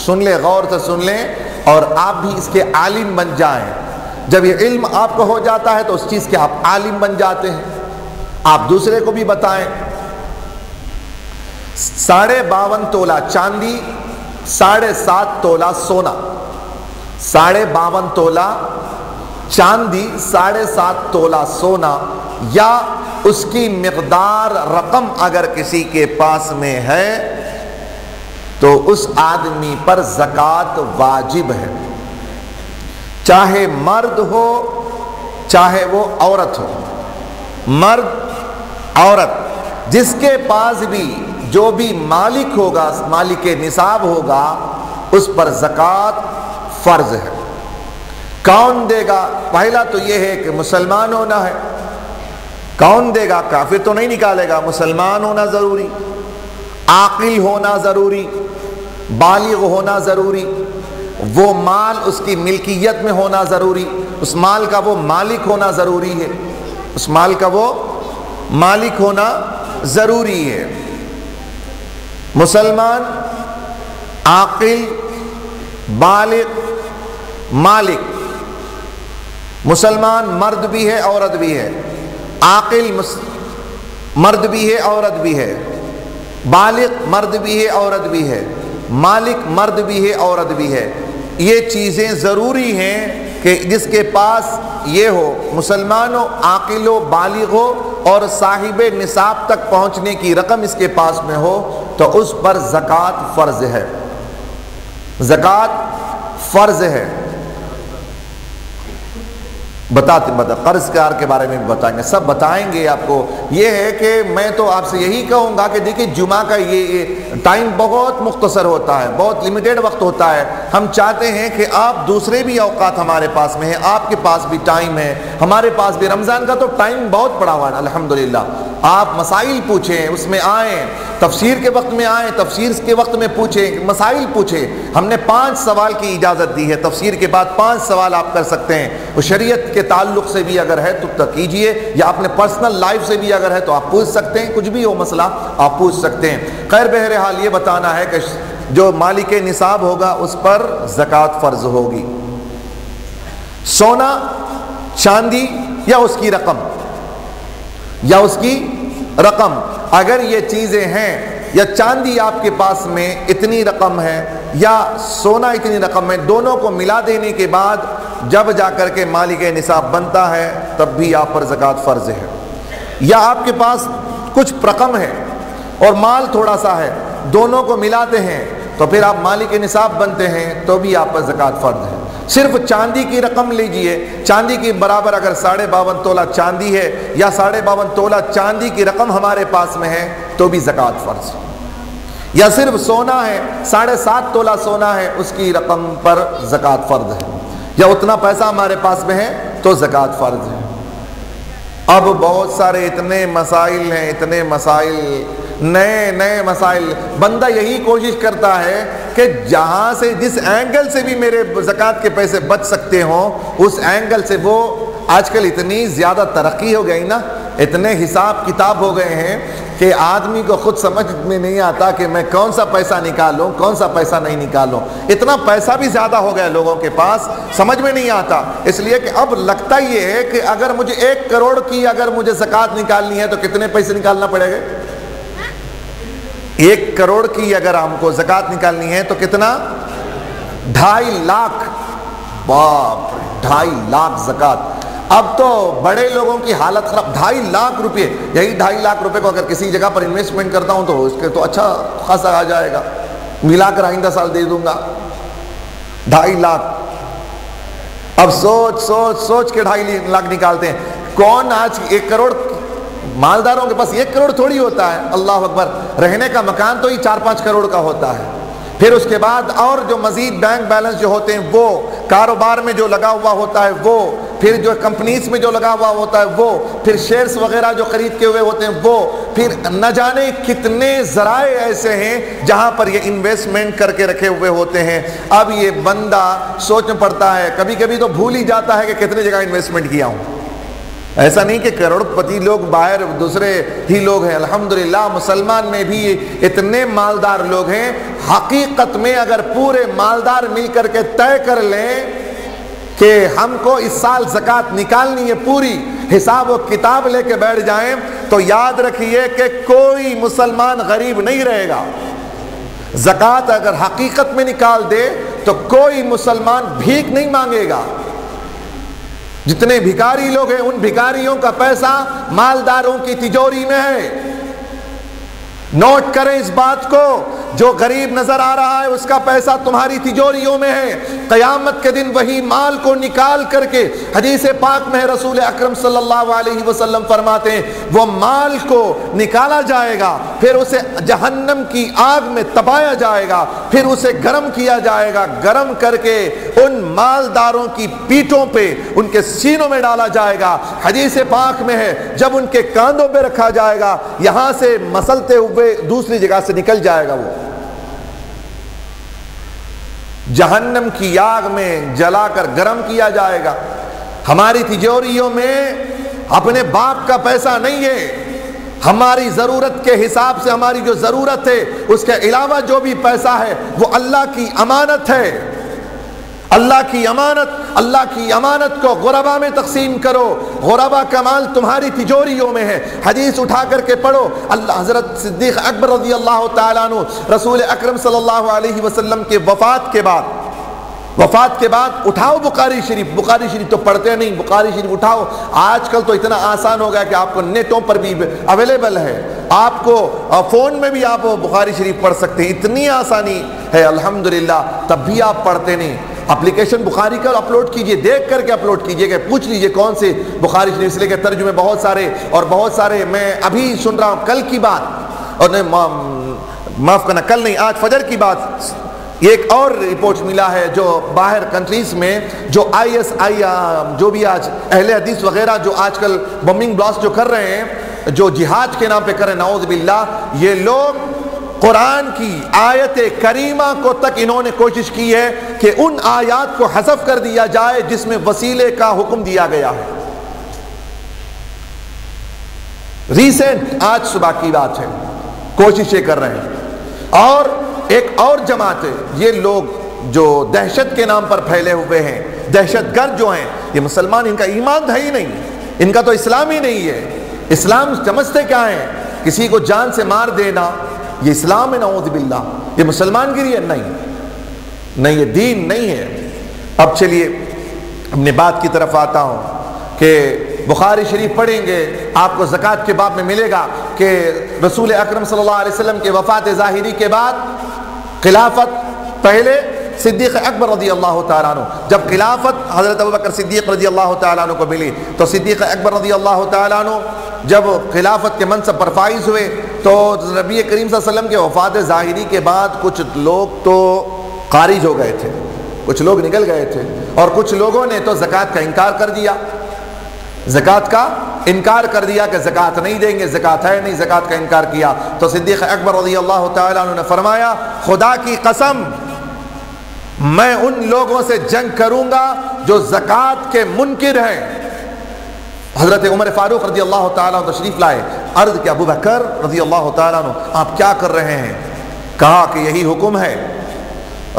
سن لیں، غور سے سن لیں، اور آپ بھی اس کے عالم بن جائیں۔ جب یہ علم آپ کو ہو جاتا ہے تو اس چیز کے آپ عالم بن جاتے ہیں، آپ دوسرے کو بھی بتائیں۔ 52.5 تولہ چاندی، 7.5 تولہ سونا، 52.5 تولہ چاندی، 7.5 تولہ سونا، یا اس کی مقدار رقم اگر کسی کے پاس میں ہے تو اس آدمی پر زکوٰۃ واجب ہے، چاہے مرد ہو چاہے وہ عورت ہو۔ مرد عورت جس کے پاس بھی جو بھی مالک ہوگا، مالک نصاب ہوگا، اس پر زکوٰۃ فرض ہے۔ کون دے گا؟ پہلا تو یہ ہے کہ مسلمان ہونا ہے۔ کون دے گا؟ کافر تو نہیں نکالے گا، مسلمان ہونا ضروری، عاقل ہونا ضروری، بالغ ہونا ضروری، وہ مال اس کی ملکیت میں ہونا ضروری، اس مال کا وہ مالک ہونا ضروری ہے، اس مال کا وہ مالک ہونا ضروری ہے۔ مسلمان، عاقل، بالغ، مالک۔ مسلمان مرد بھی ہے عورت بھی ہے، عاقل مرد بھی ہے عورت بھی ہے، بالغ مرد بھی ہے عورت بھی ہے، مالک مرد بھی ہے عورت بھی ہے. یہ چیزیں ضروری ہیں کہ جس کے پاس یہ ہو، مسلمان ہو، عاقل ہو، بالغ ہو اور صاحب نصاب تک پہنچنے کی رقم اس کے پاس میں ہو تو اس پر زکوٰۃ فرض ہے. زکوٰۃ فرض ہے. بتاتے قرض کار کے بارے میں بھی بتائیں گے، سب بتائیں گے آپ کو. یہ ہے کہ میں تو آپ سے یہی کہوں گا کہ دیکھیے جمعہ کا یہ ٹائم بہت مختصر ہوتا ہے، بہت لمیٹیڈ وقت ہوتا ہے. ہم چاہتے ہیں کہ آپ دوسرے بھی اوقات ہمارے پاس میں ہیں، آپ کے پاس بھی ٹائم ہے، ہمارے پاس بھی. رمضان کا تو ٹائم بہت پڑا ہوا ہے الحمدللہ. آپ مسائل پوچھیں، اس میں آئیں، تفسیر کے وقت میں آئیں، تفسیر کے وقت میں پوچھیں، مسائل پوچھیں. ہم نے 5 سوال کی اجازت دی ہے، تفسیر کے بعد 5 سوال آپ کر سکتے ہیں. وہ شریعت کے تعلق سے بھی اگر ہے تو کیجئے، یا اپنے پرسنل لائف سے بھی اگر ہے تو آپ پوچھ سکتے ہیں. کچھ بھی ہو مسئلہ آپ پوچھ سکتے ہیں. خیر بہرحال یہ بتانا ہے کہ جو مالک نصاب ہوگا اس پر زکوٰۃ فرض ہوگی. سونا، چاندی یا اس کی رقم اگر یہ چیزیں ہیں، یا چاندی آپ کے پاس میں اتنی رقم ہے یا سونا اتنی رقم ہے، دونوں کو ملا دینے کے بعد جب جا کر کے مالک نصاب بنتا ہے تب بھی آپ پر زکوٰۃ فرض ہے. یا آپ کے پاس کچھ رقم ہے اور مال تھوڑا سا ہے، دونوں کو ملاتے ہیں تو پھر آپ مالک نصاب بنتے ہیں تو بھی آپ پر زکوٰۃ فرض ہے. صرف چاندی کی رقم لیجئے، چاندی کی برابر اگر 52.5 تولہ چاندی ہے یا 52.5 تولہ چاندی کی رقم ہمارے پاس میں ہے تو بھی زکوٰۃ فرض ہے. یا صرف سونا ہے، 7.5 تولہ سونا ہے، اس کی رقم پر زکوٰۃ فرض ہے. یا اتنا پیسہ ہمارے پاس میں ہے تو زکوٰۃ فرض ہے. اب بہت سارے اتنے مسائل ہیں، اتنے مسائل، نئے مسائل. بندہ یہی کوشش کرتا ہے کہ جہاں سے جس اینگل سے بھی میرے زکوٰۃ کے پیسے بچ سکتے ہوں اس اینگل سے. وہ آج کل اتنی زیادہ ترقی ہو گئی نا، اتنے حساب کتاب ہو گئے ہیں کہ آدمی کو خود سمجھ میں نہیں آتا کہ میں کون سا پیسہ نکالوں، کون سا پیسہ نہیں نکالوں. اتنا پیسہ بھی زیادہ ہو گیا لوگوں کے پاس، سمجھ میں نہیں آتا. اس لیے کہ اب لگتا یہ ہے کہ اگر مجھے 1 کروڑ کی اگر مجھے زکوٰۃ نکالنی ہے تو کتنے پیسے نکالنا پڑے گا؟ 1 کروڑ کی اگر ہم کو زکوٰۃ نکالنی ہے تو کتنا؟ 2.5 لاکھ. باپ، 2.5 لاکھ زکوٰۃ. اب تو بڑے لوگوں کی حالت خراب. 2.5 لاکھ روپے، یہی 2.5 لاکھ روپے کو اگر کسی جگہ پر انویسٹمنٹ کرتا ہوں تو اس کے تو اچھا خاصا آ جائے گا، ملا کر آئندہ سال دے دوں گا. 2.5 لاکھ. اب سوچ کے 2.5 لاکھ نکالتے ہیں. کون آج 1 کروڑ مالداروں کے پاس 1 کروڑ تھوڑی ہوتا ہے. اللہ اکبر. رہنے کا مکان تو ہی 4-5 کروڑ کا ہوتا ہے. پھر اس کے بعد اور جو مزید بینک بیلنس جو ہوتے ہیں وہ، کاروبار میں جو لگا ہوا ہوتا ہے وہ، پھر جو کمپنیز میں جو لگا ہوا ہوتا ہے وہ، پھر شیئرز وغیرہ جو خرید کے ہوئے ہوتے ہیں وہ، پھر نہ جانے کتنے ذرائع ایسے ہیں جہاں پر یہ انویسٹمنٹ کر کے رکھے ہوئے ہوتے ہیں. اب یہ بندہ سوچ میں پڑتا ہے، کبھی کبھی تو بھول ہی جاتا ہے کہ کتنے جگہ انویسٹمنٹ کیا ہوں. ایسا نہیں کہ کروڑ پتی لوگ باہر دوسرے ہی لوگ ہیں، الحمدللہ مسلمان میں بھی اتنے مالدار لوگ ہیں. حقیقت میں اگر پورے مالدار مل کر کے طے کر لیں کہ ہم کو اس سال زکوٰۃ نکالنی ہے، پوری حساب و کتاب لے کے بیٹھ جائیں تو یاد رکھیے کہ کوئی مسلمان غریب نہیں رہے گا. زکوٰۃ اگر حقیقت میں نکال دے تو کوئی مسلمان بھیک نہیں مانگے گا. جتنے بھکاری لوگ ہیں ان بھکاریوں کا پیسہ مالداروں کی تجوری میں ہے. نوٹ کریں اس بات کو، جو غریب نظر آ رہا ہے اس کا پیسہ تمہاری تجوریوں میں ہے. قیامت کے دن وہی مال کو نکال کر کے، حدیث پاک میں رسول اکرم صلی اللہ علیہ وسلم فرماتے ہیں وہ مال کو نکالا جائے گا، پھر اسے جہنم کی آگ میں تپایا جائے گا، پھر اسے گرم کیا جائے گا، گرم کر کے ان مالداروں کی پیٹھوں پہ، ان کے سینوں میں ڈالا جائے گا. حدیث پاک میں ہے جب ان کے کاندھوں پہ رکھا جائے گا، یہاں سے مسلتے ہوئے دوسری جگہ سے نکل جائے گا، وہ جہنم کی آگ میں جلا کر گرم کیا جائے گا. ہماری تجوریوں میں اپنے باپ کا پیسہ نہیں ہے. ہماری ضرورت کے حساب سے ہماری جو ضرورت ہے اس کے علاوہ جو بھی پیسہ ہے وہ اللہ کی امانت ہے. اللہ کی امانت کو غربا میں تقسیم کرو، غربا کا مال تمہاری تجوریوں میں ہے۔ حدیث اٹھا کر کے پڑھو، حضرت صدیق اکبر رضی اللہ تعالیٰ عنہ رسول اکرم صلی اللہ علیہ وسلم کے وفات کے بعد اٹھاؤ بخاری شریف تو پڑھتے نہیں، بخاری شریف اٹھاؤ۔ آج کل تو اتنا آسان ہو گیا کہ آپ کو نیٹوں پر بھی اویلیبل ہے، آپ کو فون میں بھی آپ بخاری شریف پڑھ سکتے ہیں، اتنی آسانی ہے الحمدللہ، تب بھی آپ پڑھتے نہیں۔ اپلیکیشن بخاری کا اپلوڈ کیجئے، دیکھ کر کے اپلوڈ کیجئے، کہ پوچھ لیجئے کون سے بخاری شریف، اس لیے کہ ترجمے بہت سارے میں ابھی سن رہا ہوں، کل کی بات، اور معاف کرنا کل نہیں، آج فجر کی بات، ایک اور رپورٹ ملا ہے جو باہر کنٹریز میں جو ISI جو بھی آج اہل حدیث وغیرہ جو آج کل بمبنگ بلاسٹ جو کر رہے ہیں، جو جہاد کے نام پہ کر رہے ہیں، نعوذ باللہ، یہ لوگ قرآن کی آیت کریمہ کو تک انہوں نے کوشش کی ہے کہ ان آیات کو حذف کر دیا جائے جس میں وسیلے کا حکم دیا گیا ہے۔ ریسنٹ آج صبح کی بات ہے، کوششیں کر رہے ہیں۔ اور ایک اور جماعت ہے، یہ لوگ جو دہشت کے نام پر پھیلے ہوئے ہیں، دہشت گرد جو ہیں، یہ مسلمان، ان کا ایمان ہے ہی نہیں، ان کا تو اسلام ہی نہیں ہے۔ اسلام سمجھتے کیا ہے؟ کسی کو جان سے مار دینا یہ اسلام ہے، نعوذ باللہ، یہ مسلمان گیری ہے؟ نہیں، یہ دین نہیں ہے۔ اب چلیے اپنے بات کی طرف آتا ہوں کہ بخاری شریف پڑھیں گے، آپ کو زکوٰۃ کے باب میں ملے گا کہ رسول اکرم صلی اللہ علیہ وسلم کے وفات ظاہری کے بعد خلافت پہلے صدیق اکبر رضی اللہ تعالیٰ عنہ، جب خلافت حضرت ابوبکر صدیق رضی اللہ تعالیٰ عنہ کو ملی تو صدیق اکبر رضی اللہ تعالیٰ عنہ جب خلافت کے منصب پر فائز ہوئے تو نبی کریم صلی اللہ علیہ وسلم کے وفات ظاہری کے بعد کچھ لوگ تو خارج ہو گئے تھے، کچھ لوگ نکل گئے تھے، اور کچھ لوگوں نے تو زکوٰۃ کا انکار کر دیا، زکوٰۃ کا انکار کر دیا کہ زکوٰۃ نہیں دیں گے، زکوٰۃ ہے نہیں، زکوٰۃ کا انکار کیا۔ تو صدیق اکبر رضی اللہ تعالیٰ عنہ نے فرمایا، خدا کی قسم میں ان لوگوں سے جنگ کروں گا جو زکوٰۃ کے منکر ہیں۔ حضرت عمر فاروق رضی اللہ تعالیٰ عنہ تشریف لائے، عرض کہ ابو بکر رضی اللہ تعالیٰ عنہ آپ کیا کر رہے ہیں؟ کہا کہ یہی حکم ہے۔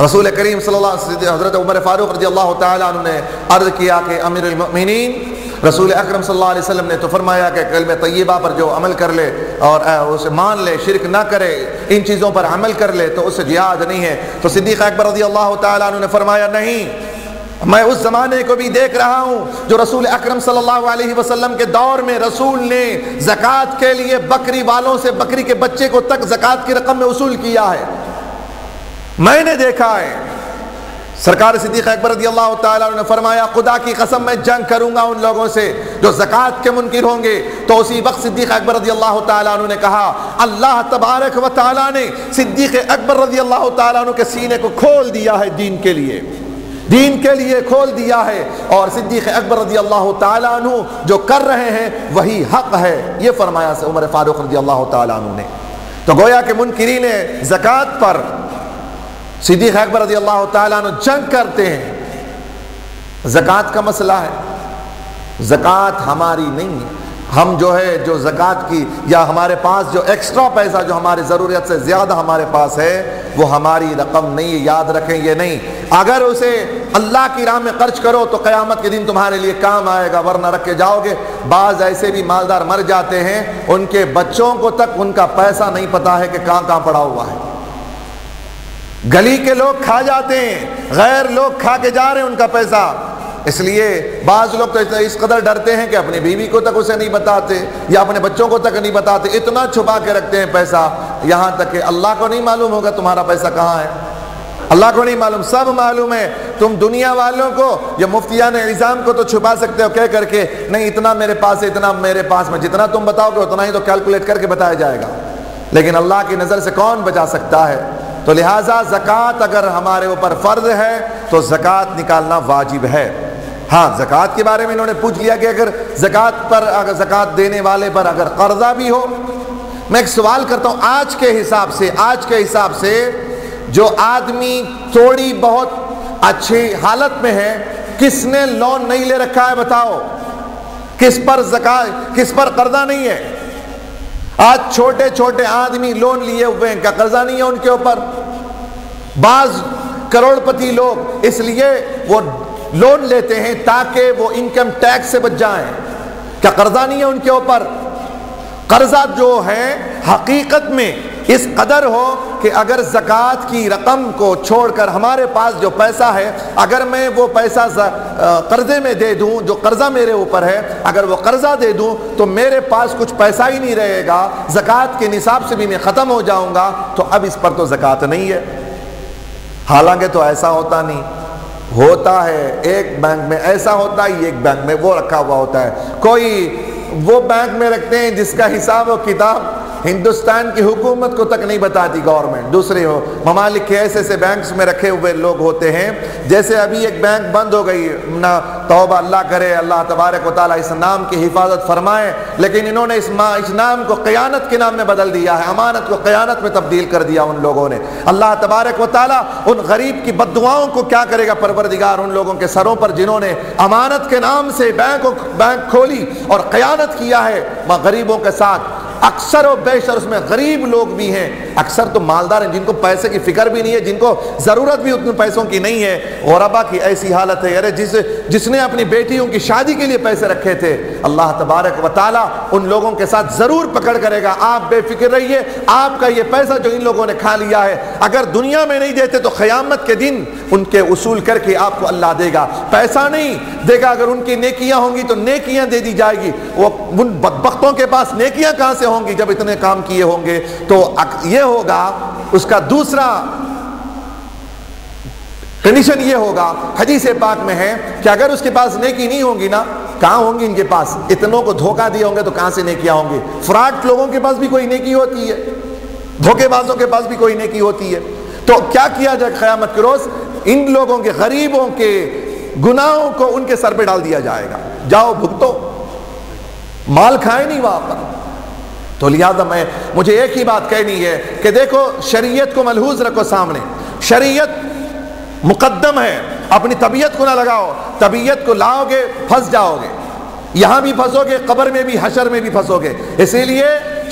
رسول کریم صلی اللہ علیہ وسلم حضرت عمر فاروق رضی اللہ تعالیٰ عنہ نے عرض کیا کہ امیر المؤمنین، رسول اکرم صلی اللہ علیہ وسلم نے تو فرمایا کہ کلمہ طیبہ پر جو عمل کر لے اور اسے مان لے، شرک نہ کرے، ان چیزوں پر عمل کر لے تو اس سے جہاد نہیں ہے۔ تو صدیق اکبر رضی اللہ تعالیٰ عنہ نے فرمایا، نہیں، میں اس زمانے کو بھی دیکھ رہا ہوں جو رسول اکرم صلی اللہ علیہ وسلم کے دور میں رسول نے زکوٰۃ کے لیے بکری والوں سے بکری کے بچے کو تک زکوٰۃ کی رقم میں وصول کیا ہے، میں نے دیکھا ہے۔ سرکار صدیق اکبر رضی اللہ تعالیٰ عنہ نے فرمایا، خدا کی قسم میں جنگ کروں گا ان لوگوں سے جو زکوٰۃ کے منکر ہوں گے۔ تو اسی وقت صدیق اکبر رضی اللہ تعالیٰ عنہ نے کہا، اللہ تبارک و تعالیٰ نے صدیق اکبر رضی اللہ تعالیٰ عنہ کے سینے کو کھول دیا ہے، دین کے لیے کھول دیا ہے، اور صدیق اکبر رضی اللہ تعالیٰ عنہ جو کر رہے ہیں وہی حق ہے، یہ فرمایا سے عمر فاروق رضی اللہ تعالیٰ عنہ نے۔ تو گویا کہ منکرین زکوٰۃ پر صدیق اکبر رضی اللہ تعالیٰ عنہ جنگ کرتے ہیں۔ زکوٰۃ کا مسئلہ ہے، زکوٰۃ ہماری نہیں ہے، ہم جو زکوٰۃ کی یا ہمارے پاس جو ایکسٹرا پیسہ جو ہماری ضرورت سے زیادہ ہمارے پاس ہے وہ ہماری رقم نہیں ہے، یاد رکھیں یہ نہیں۔ اگر اسے اللہ کی راہ میں خرچ کرو تو قیامت کے دن تمہارے لیے کام آئے گا، ورنہ رکھ کے جاؤ گے۔ بعض ایسے بھی مالدار مر جاتے ہیں، ان کے بچوں کو تک ان کا پیسہ نہیں پتا ہے کہ کہاں کہاں پڑا ہوا ہے، گلی کے لوگ کھا جاتے ہیں، غیر لوگ کھا کے جا رہے ہیں ان کا پیسہ۔ اس لیے بعض لوگ تو اس قدر ڈرتے ہیں کہ اپنی بیوی کو تک اسے نہیں بتاتے یا اپنے بچوں کو تک نہیں بتاتے، اتنا چھپا کے رکھتے ہیں پیسہ، یہاں تک کہ اللہ کو نہیں معلوم ہوگا تمہارا پیسہ کہاں ہے، اللہ کو نہیں معلوم، سب معلوم ہے۔ تم دنیا والوں کو یا مفتیان نظام کو تو چھپا سکتے ہو کہہ کر کے، نہیں اتنا میرے پاس ہے، اتنا میرے پاس میں، جتنا تم بتاؤ گے اتنا ہی تو کیلکولیٹ کر کے بتایا جائے گا، لیکن اللہ کی نظر سے کون بچا سکتا ہے؟ تو لہٰذا زکوٰۃ اگر ہمارے اوپر فرض ہے تو زکوٰۃ نکالنا واجب ہے۔ ہاں، زکوٰۃ کے بارے میں انہوں نے پوچھ لیا کہ اگر زکوٰۃ دینے والے پر اگر قرضہ بھی ہو، میں ایک سوال کرتا ہوں، آج کے حساب سے جو آدمی تھوڑی بہت اچھی حالت میں ہے، کس نے لون نہیں لے رکھا ہے بتاؤ؟ کس پر قرضہ نہیں ہے؟ آج چھوٹے چھوٹے آدمی لون لیے ہوئے ہیں، کیا قرضہ نہیں ہے ان کے اوپر؟ بعض کروڑپتی لوگ اس لیے وہ لون لیتے ہیں تاکہ وہ انکم ٹیکس سے بچ جائیں. کیا قرضہ نہیں ہے ان کے اوپر؟ قرضہ جو ہے حقیقت میں اس قدر ہو کہ اگر زکوٰۃ کی رقم کو چھوڑ کر ہمارے پاس جو پیسہ ہے، اگر میں وہ پیسہ قرضے میں دے دوں، جو قرضہ میرے اوپر ہے اگر وہ قرضہ دے دوں تو میرے پاس کچھ پیسہ ہی نہیں رہے گا، زکوٰۃ کے نصاب سے بھی میں ختم ہو جاؤں گا، تو اب اس پر تو زکوٰۃ نہیں ہے. حالانکہ تو ایسا ہوتا نہیں، ہوتا ہے. ایک بینک میں ایسا ہوتا ہے، ایک بینک میں وہ رکھا ہوا ہوتا ہے. کوئی وہ بینک میں رکھتے ہیں جس کا حساب و کتاب ہندوستان کی حکومت کو تک نہیں بتاتی گورنمنٹ. دوسرے ہو ممالک کے ایسے ایسے بینکس میں رکھے ہوئے لوگ ہوتے ہیں. جیسے ابھی ایک بینک بند ہو گئی نا، توبہ اللہ کرے، اللہ تبارک و تعالیٰ اس نام کی حفاظت فرمائے، لیکن انہوں نے اس نام کو قیانت کے نام میں بدل دیا ہے. امانت کو قیانت میں تبدیل کر دیا ان لوگوں نے. اللہ تبارک و تعالیٰ ان غریب کی بد دعاؤں کو کیا کرے گا پروردگار ان لوگوں کے سروں پر جنہوں نے امانت کے نام سے بینک کھولی اور قیانت کیا ہے غریبوں کے ساتھ. اکثر و بیشتر اس میں غریب لوگ بھی ہیں، اکثر تو مالدار ہیں جن کو پیسے کی فکر بھی نہیں ہے، جن کو ضرورت بھی اتنے پیسوں کی نہیں ہے. غربا کی ایسی حالت ہے، ارے جس نے اپنی بیٹیوں کی شادی کے لیے پیسے رکھے تھے، اللہ تبارک و تعالیٰ ان لوگوں کے ساتھ ضرور پکڑ کرے گا. آپ بے فکر رہیے، آپ کا یہ پیسہ جو ان لوگوں نے کھا لیا ہے اگر دنیا میں نہیں دیتے تو قیامت کے دن ان کے اصول کر کے آپ کو اللہ دے گا. پیسہ نہیں دے گا، اگر ان کی نیکیاں ہوں گی تو نیکیاں دے دی جائے گی. وہ ان بدبختوں کے پاس نیکیاں کہاں سے ہوں گی جب اتنے کام کیے ہوں گے؟ تو یہ ہوگا اس کا دوسرا کنڈیشن یہ ہوگا، حدیث پاک میں ہے کہ اگر اس کے پاس نیکی نہیں ہوں گی نا، کہاں ہوں گی ان کے پاس؟ اتنوں کو دھوکہ دیے ہوں گے تو کہاں سے نیکیاں ہوں گی؟ فراڈ لوگوں کے پاس بھی کوئی نیکی ہوتی ہے، دھوکے بازوں کے پاس بھی کوئی نیکی ہوتی ہے. تو کیا کیا جائے قیامت کے روز؟ ان لوگوں کے غریبوں کے گناہوں کو ان کے سر پہ ڈال دیا جائے گا. جاؤ بھگتو، مال کھائے نہیں وہاں پر. تو لہذا مجھے ایک ہی بات کہنی ہے کہ دیکھو شریعت کو ملحوظ رکھو سامنے، شریعت مقدم ہے. اپنی طبیعت کو نہ لگاؤ، طبیعت کو لاؤ گے پھنس جاؤ گے، یہاں بھی پھنسو گے، قبر میں بھی، حشر میں بھی پھنسو گے. اسی لیے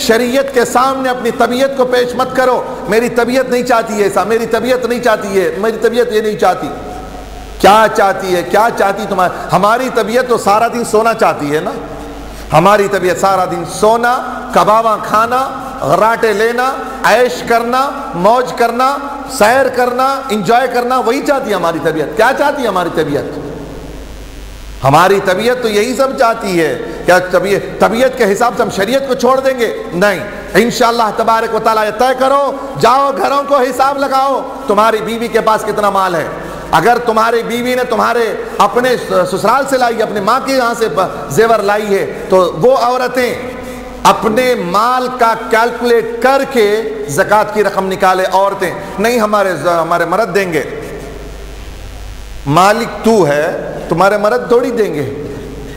شریعت کے سامنے اپنی طبیعت کو پیش مت کرو. میری طبیعت نہیں چاہتی ہے ایسا، میری طبیعت نہیں چاہتی ہے، میری طبیعت یہ نہیں چاہتی. کیا چاہتی ہے؟ کیا چاہتی ہماری طبیعت تو سارا دن سونا چاہتی ہے نا. ہماری طبیعت سارا دن سونا، کباباں کھانا، غراٹے لینا، عیش کرنا، موج کرنا، سیر کرنا، انجوائے کرنا، وہی چاہتی ہے ہماری طبیعت. کیا چاہتی ہے ہماری طبیعت؟ ہماری طبیعت تو یہی سب چاہتی ہے. کیا طبیعت کے حساب سے ہم شریعت کو چھوڑ دیں گے؟ نہیں. انشاءاللہ تبارک و تعالیٰ طے کرو، جاؤ گھروں کو حساب لگاؤ، تمہاری بیوی کے پاس کتنا مال ہے. اگر تمہاری بیوی نے تمہارے اپنے سسرال سے لائی، اپنے ماں کے یہاں سے زیور لائی ہے، تو وہ عورتیں اپنے مال کا کیلکولیٹ کر کے زکوٰۃ کی رقم نکالے. عورتیں نہیں، ہمارے مرد دیں گے. مالک تو ہے، تمہارے مرد تھوڑی دیں گے.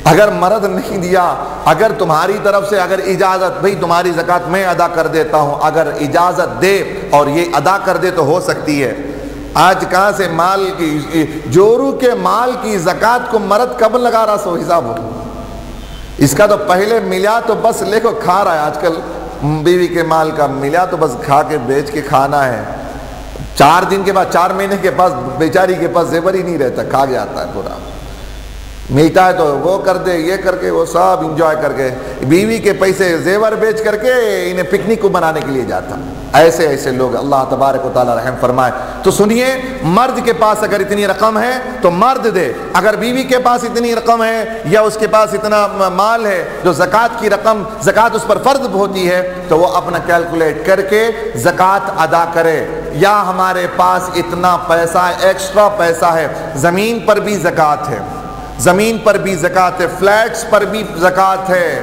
اگر مرد نہیں دیا، اگر تمہاری طرف سے اگر اجازت، بھئی تمہاری زکوٰۃ میں ادا کر دیتا ہوں، اگر اجازت دے اور یہ ادا کر دے تو ہو سکتی ہے. آج کہاں سے مال کی، جورو کے مال کی زکوٰۃ کو مرد کب لگا رہا سو حساب ہو. اس کا تو پہلے ملا تو بس لے کو کھا رہا ہے. آج کل بیوی کے مال کا ملا تو بس کھا کے بیچ کے کھانا ہے. 4 دن کے بعد، 4 مہینے کے پاس بیچاری کے پاس زیور ہی نہیں رہتا، کھا کے آتا ہے پورا. ملتا ہے تو وہ کر دے، یہ کر کے، وہ سب انجوائے کر کے، بیوی کے پیسے زیور بیچ کر کے انہیں پکنک کو بنانے کے لیے جاتا. ایسے ایسے لوگ، اللہ تبارک و تعالیٰ رحم فرمائے. تو سنیے، مرد کے پاس اگر اتنی رقم ہے تو مرد دے. اگر بیوی کے پاس اتنی رقم ہے یا اس کے پاس اتنا مال ہے جو زکوٰۃ کی رقم، زکوٰۃ اس پر فرض ہوتی ہے، تو وہ اپنا کیلکولیٹ کر کے زکوٰۃ ادا کرے. یا ہمارے پاس اتنا پیسہ ہے، ایکسٹرا پیسہ ہے، زمین پر بھی زکوٰۃ ہے، زمین پر بھی زکوٰۃ ہے، فلیٹس پر بھی زکوٰۃ ہے.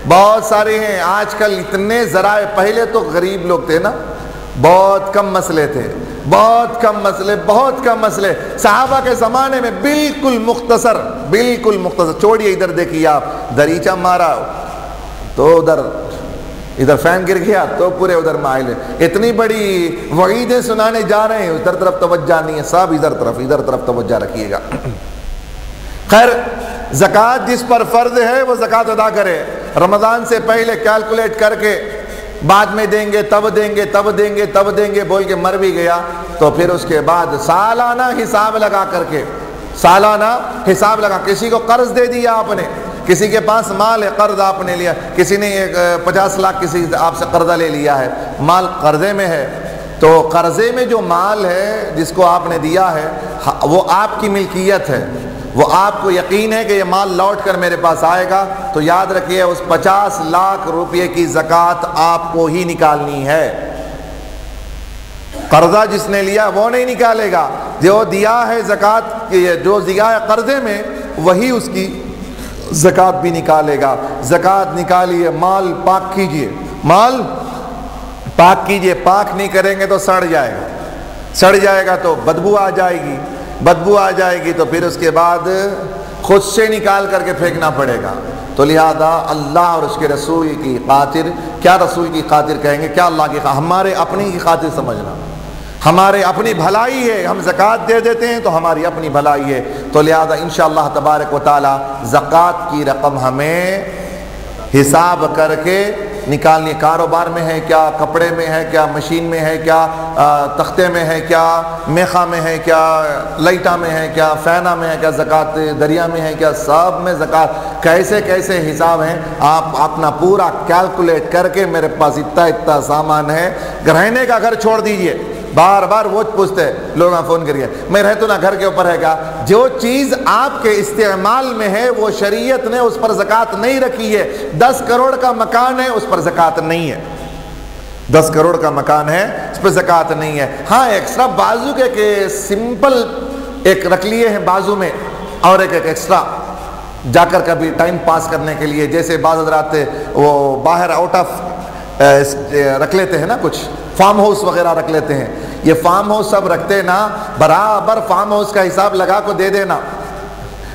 بہت سارے ہیں آج کل اتنے ذرائع. پہلے تو غریب لوگ تھے نا، بہت کم مسئلے تھے، بہت کم مسئلے. صحابہ کے زمانے میں بالکل مختصر. چھوڑیے ادھر دیکھیے آپ، دریچہ مارا تو ادھر فین گر گیا تو پورے ادھر مائل ہے. اتنی بڑی وعیدیں سنانے جا رہے ہیں، ادھر طرف توجہ نہیں ہے، سب ادھر طرف توجہ رکھیے گا. خیر، زکوٰۃ جس پر فرض ہے وہ زکوٰۃ ادا کرے. رمضان سے پہلے کیلکولیٹ کر کے بعد میں دیں گے، تب دیں گے، تب دیں گے، تب دیں گے بول کے مر بھی گیا، تو پھر اس کے بعد سالانہ حساب لگا کر کے، سالانہ حساب لگا، کسی کو قرض دے دیا آپ نے، کسی کے پاس مال ہے، قرض آپ نے لیا، کسی نے 50 لاکھ کسی آپ سے قرضہ لے لیا ہے، مال قرضے میں ہے، تو قرضے میں جو مال ہے جس کو آپ نے دیا ہے وہ آپ کی ملکیت ہے، وہ آپ کو یقین ہے کہ یہ مال لوٹ کر میرے پاس آئے گا، تو یاد رکھیے اس 50 لاکھ روپے کی زکوٰۃ آپ کو ہی نکالنی ہے۔ قرضہ جس نے لیا وہ نہیں نکالے گا، جو دیا ہے زکوٰۃ، جو دیا ہے قرضے میں وہی اس کی زکوٰۃ بھی نکالے گا۔ زکوٰۃ نکالیے، مال پاک کیجئے، مال پاک کیجئے، پاک نہیں کریں گے تو سڑ جائے گا، سڑ جائے گا تو بدبو آ جائے گی، بدبو آ جائے گی تو پھر اس کے بعد خود سے نکال کر کے پھینکنا پڑے گا۔ تو لہذا اللہ اور اس کے رسول کی خاطر، کیا رسول کی خاطر کہیں گے، کیا اللہ کی خاطر، ہمارے اپنی کی خاطر سمجھنا، ہمارے اپنی بھلائی ہے، ہم زکوٰۃ دے دیتے ہیں تو ہماری اپنی بھلائی ہے، تو لہذا انشاءاللہ تبارک و تعالی زکوٰۃ کی رقم ہمیں حساب کر کے نکالنی، کاروبار میں ہے کیا، کپڑے میں ہے کیا، مشین میں ہے کیا، تختے میں ہے کیا، میخا میں ہے کیا، لائٹا میں ہے کیا، فینا میں ہے کیا زکوٰۃ، دریا میں ہے کیا، سب میں زکوٰۃ، کیسے کیسے حساب ہیں آپ اپنا پورا کیلکولیٹ کر کے، میرے پاس اتنا سامان ہے، گھرانے کا گھر چھوڑ دیجئے، بار بار وہ پوچھتے ہیں لوگ، فون کریے، میں رہتا نا گھر کے اوپر ہے کیا، جو چیز آپ کے استعمال میں ہے وہ شریعت نے اس پر زکوٰۃ نہیں رکھی ہے۔ 10 کروڑ کا مکان ہے، اس پر زکوٰۃ نہیں ہے، 10 کروڑ کا مکان ہے، اس پر زکوٰۃ نہیں ہے۔ ہاں ایکسٹرا بازو کے کہ سمپل ایک رکھ لیے ہیں بازو میں، اور ایک ایکسٹرا جا کر کبھی ٹائم پاس کرنے کے لیے، جیسے بعض حضرات وہ باہر آؤٹ آف رکھ لیتے ہیں نا، کچھ فارم ہاؤس وغیرہ رکھ لیتے ہیں، یہ فارم ہاؤس سب رکھتے نا، برابر فارم ہاؤس کا حساب لگا کو دے دینا،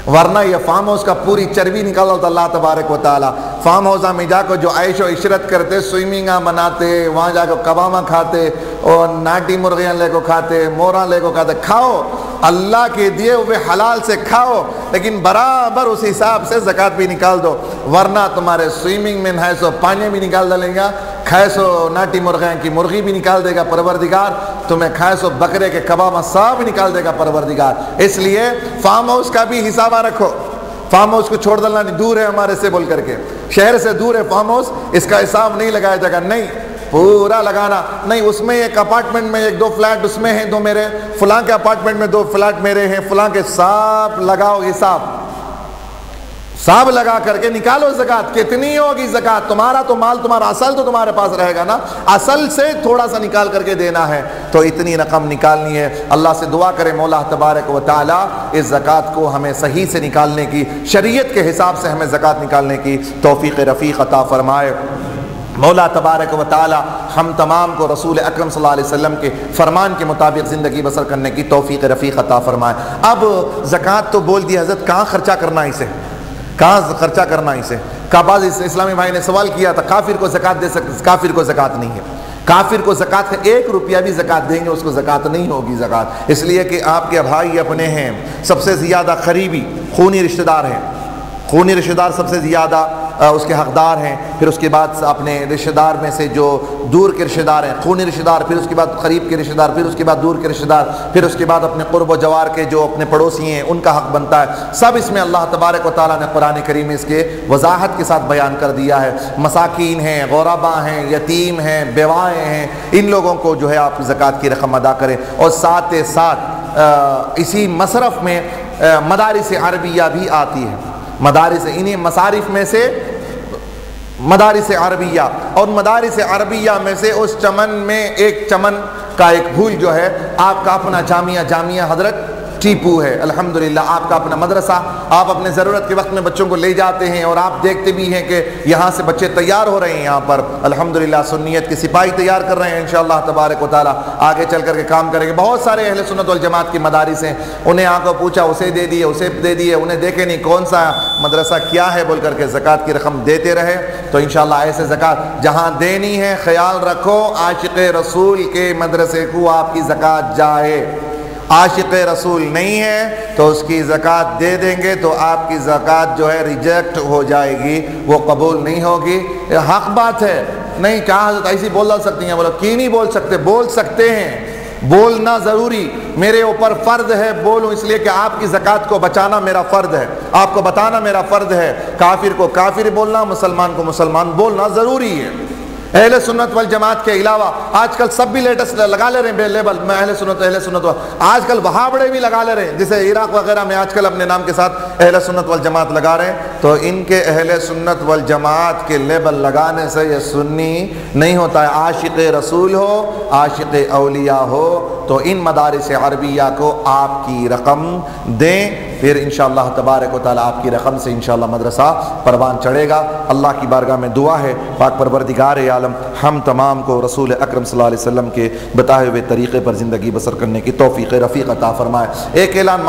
ورنہ یہ فارم ہاؤس کا پوری چربی نکالا تو اللہ تبارک و تعالی فارم ہاؤس میں جا کو جو عیش و عشرت کرتے، سوئمنگاں مناتے، وہاں جا کو کباباں کھاتے اور ناٹی مرغیاں لے کو کھاتے، موراں لے کو کھاتے، کھاؤ اللہ کے دیے ہوئے حلال سے کھاؤ، لیکن برابر اس حساب سے زکوٰۃ بھی نکال دو، ورنہ تمہارے سوئمنگ میں ہے سو پانی بھی نکال ڈالیں گا، کھائے سو ناٹی مرغیاں کی مرغی بھی نکال دے گا پروردگار، تمہیں کھائے سو بکرے کے کباب سب نکال دے گا پروردگار۔ اس لیے فارم ہاؤس کا بھی حساب رکھو، فارم ہاؤس کو چھوڑ ڈالنا نہیں، دور ہے ہمارے سے بول کر کے، شہر سے دور ہے فارم ہاؤس، اس کا حساب نہیں لگایا جائے گا، نہیں پورا لگانا، نہیں اس میں ایک اپارٹمنٹ میں 1-2 فلیٹ اس میں ہیں، 2 میرے، فلاں کے اپارٹمنٹ میں 2 فلیٹ میرے ہیں، فلاں کے، سب لگاؤ حساب، سب لگا کر کے نکالو زکوٰۃ، کتنی ہوگی زکوٰۃ، تمہارا تو مال، تمہارا اصل تو تمہارے پاس رہے گا نا، اصل سے تھوڑا سا نکال کر کے دینا ہے، تو اتنی رقم نکالنی ہے۔ اللہ سے دعا کرے مولا تبارک و تعالی اس زکوٰۃ کو ہمیں صحیح سے نکالنے کی، شریعت کے حساب سے ہمیں زکوٰۃ نکالنے کی توفیق رفیق عطا فرمائے۔ مولا تبارک و تعالی ہم تمام کو رسول اکرم صلی اللہ علیہ وسلم کے فرمان کے مطابق زندگی بسر کرنے کی توفیق رفیق عطا فرمائے۔ اب زکوٰۃ تو بول دی حضرت، کہاں خرچہ کرنا اسے، کہاں خرچہ کرنا اسے، بعض اسلامی بھائی نے سوال کیا تھا، کافر کو زکوٰۃ دے سکتے، کافر کو زکوٰۃ نہیں ہے، کافر کو زکوٰۃ کا 1 روپیہ بھی زکوٰۃ دیں گے اس کو زکوٰۃ نہیں ہوگی زکوٰۃ، اس لیے کہ آپ کے بھائی اپنے ہیں، سب سے زیادہ قریبی خونی رشتہ دار ہیں، خونی رشتہ دار سب سے زیادہ اس کے حقدار ہیں، پھر اس کے بعد اپنے رشتہ دار میں سے جو دور کے رشتہ دار ہیں، خونی رشتہ دار، پھر اس کے بعد قریب کے رشتہ دار، پھر اس کے بعد دور کے رشتہ دار، پھر اس کے بعد اپنے قرب و جوار کے جو اپنے پڑوسی ہیں ان کا حق بنتا ہے، سب اس میں اللہ تبارک و تعالیٰ نے قرآن کریم میں اس کے وضاحت کے ساتھ بیان کر دیا ہے۔ مساکین ہیں، غربا ہیں، یتیم ہیں، بیوائیں ہیں، ان لوگوں کو جو ہے آپ زکوٰۃ کی رقم ادا کریں، اور ساتھ ساتھ اسی مصرف میں مدارس عربیہ بھی آتی ہے، مدارس انہیں مصارف میں سے مدارس عربیہ، اور مدارس عربیہ میں سے اس چمن میں ایک چمن کا ایک پھول جو ہے آپ کا اپنا جامعہ حضرت ٹیپو ہے، الحمدللہ آپ کا اپنا مدرسہ، آپ اپنے ضرورت کے وقت میں بچوں کو لے جاتے ہیں، اور آپ دیکھتے بھی ہیں کہ یہاں سے بچے تیار ہو رہے ہیں، یہاں پر الحمدللہ سنیت کے سپاہی تیار کر رہے ہیں، انشاءاللہ تبارک و تعالیٰ آگے چل کر کے کام کریں گے۔ بہت سارے اہل سنت والجماعت کی مدارس ہیں، انہیں آ کو پوچھا اسے دے دیے، اسے دے دیے، انہیں دیکھے نہیں کون سا مدرسہ کیا ہے بول کر کے زکوٰۃ کی رقم دیتے رہے، تو انشاءاللہ ایسے زکوٰۃ جہاں دینی ہے خیال رکھو عاشق رسول کے مدرسے کو آپ کی زکوٰۃ جائے، عاشق رسول نہیں ہے تو اس کی زکوٰۃ دے دیں گے تو آپ کی زکوٰۃ جو ہے ریجیکٹ ہو جائے گی، وہ قبول نہیں ہوگی۔ حق بات ہے نہیں کہاں حضرت ایسی بول سکتی ہیں؟ بولو کیوں نہیں بول سکتے؟ بول سکتے ہیں، بولنا ضروری میرے اوپر فرض ہے، بولوں اس لیے کہ آپ کی زکوٰۃ کو بچانا میرا فرض ہے، آپ کو بتانا میرا فرض ہے، کافر کو کافر بولنا، مسلمان کو مسلمان بولنا ضروری ہے۔ اہل سنت والجماعت کے علاوہ آج کل سب بھی لیٹسٹ لگا لے رہے ہیں لیبل، میں اہل سنت آج کل وہابڑے بھی لگا لے رہے ہیں، جسے عراق وغیرہ میں آج کل اپنے نام کے ساتھ اہل سنت والجماعت لگا رہے ہیں۔ تو ان کے اہل سنت والجماعت کے لیبل لگانے سے یہ سنی نہیں ہوتا ہے۔ عاشق رسول ہو، عاشق اولیاء ہو تو ان مدارس عربیہ کو آپ کی رقم دیں، پھر انشاءاللہ تبارک و تعالیٰ آپ کی رقم سے انشاءاللہ مدرسہ پروان چڑھے گا۔ اللہ کی بارگاہ میں دعا ہے پاک پروردگار عالم ہم تمام کو رسول اکرم صلی اللہ علیہ وسلم کے بتائے ہوئے طریقے پر زندگی بسر کرنے کی توفیق رفیق عطا فرمائے۔ ایک اعلان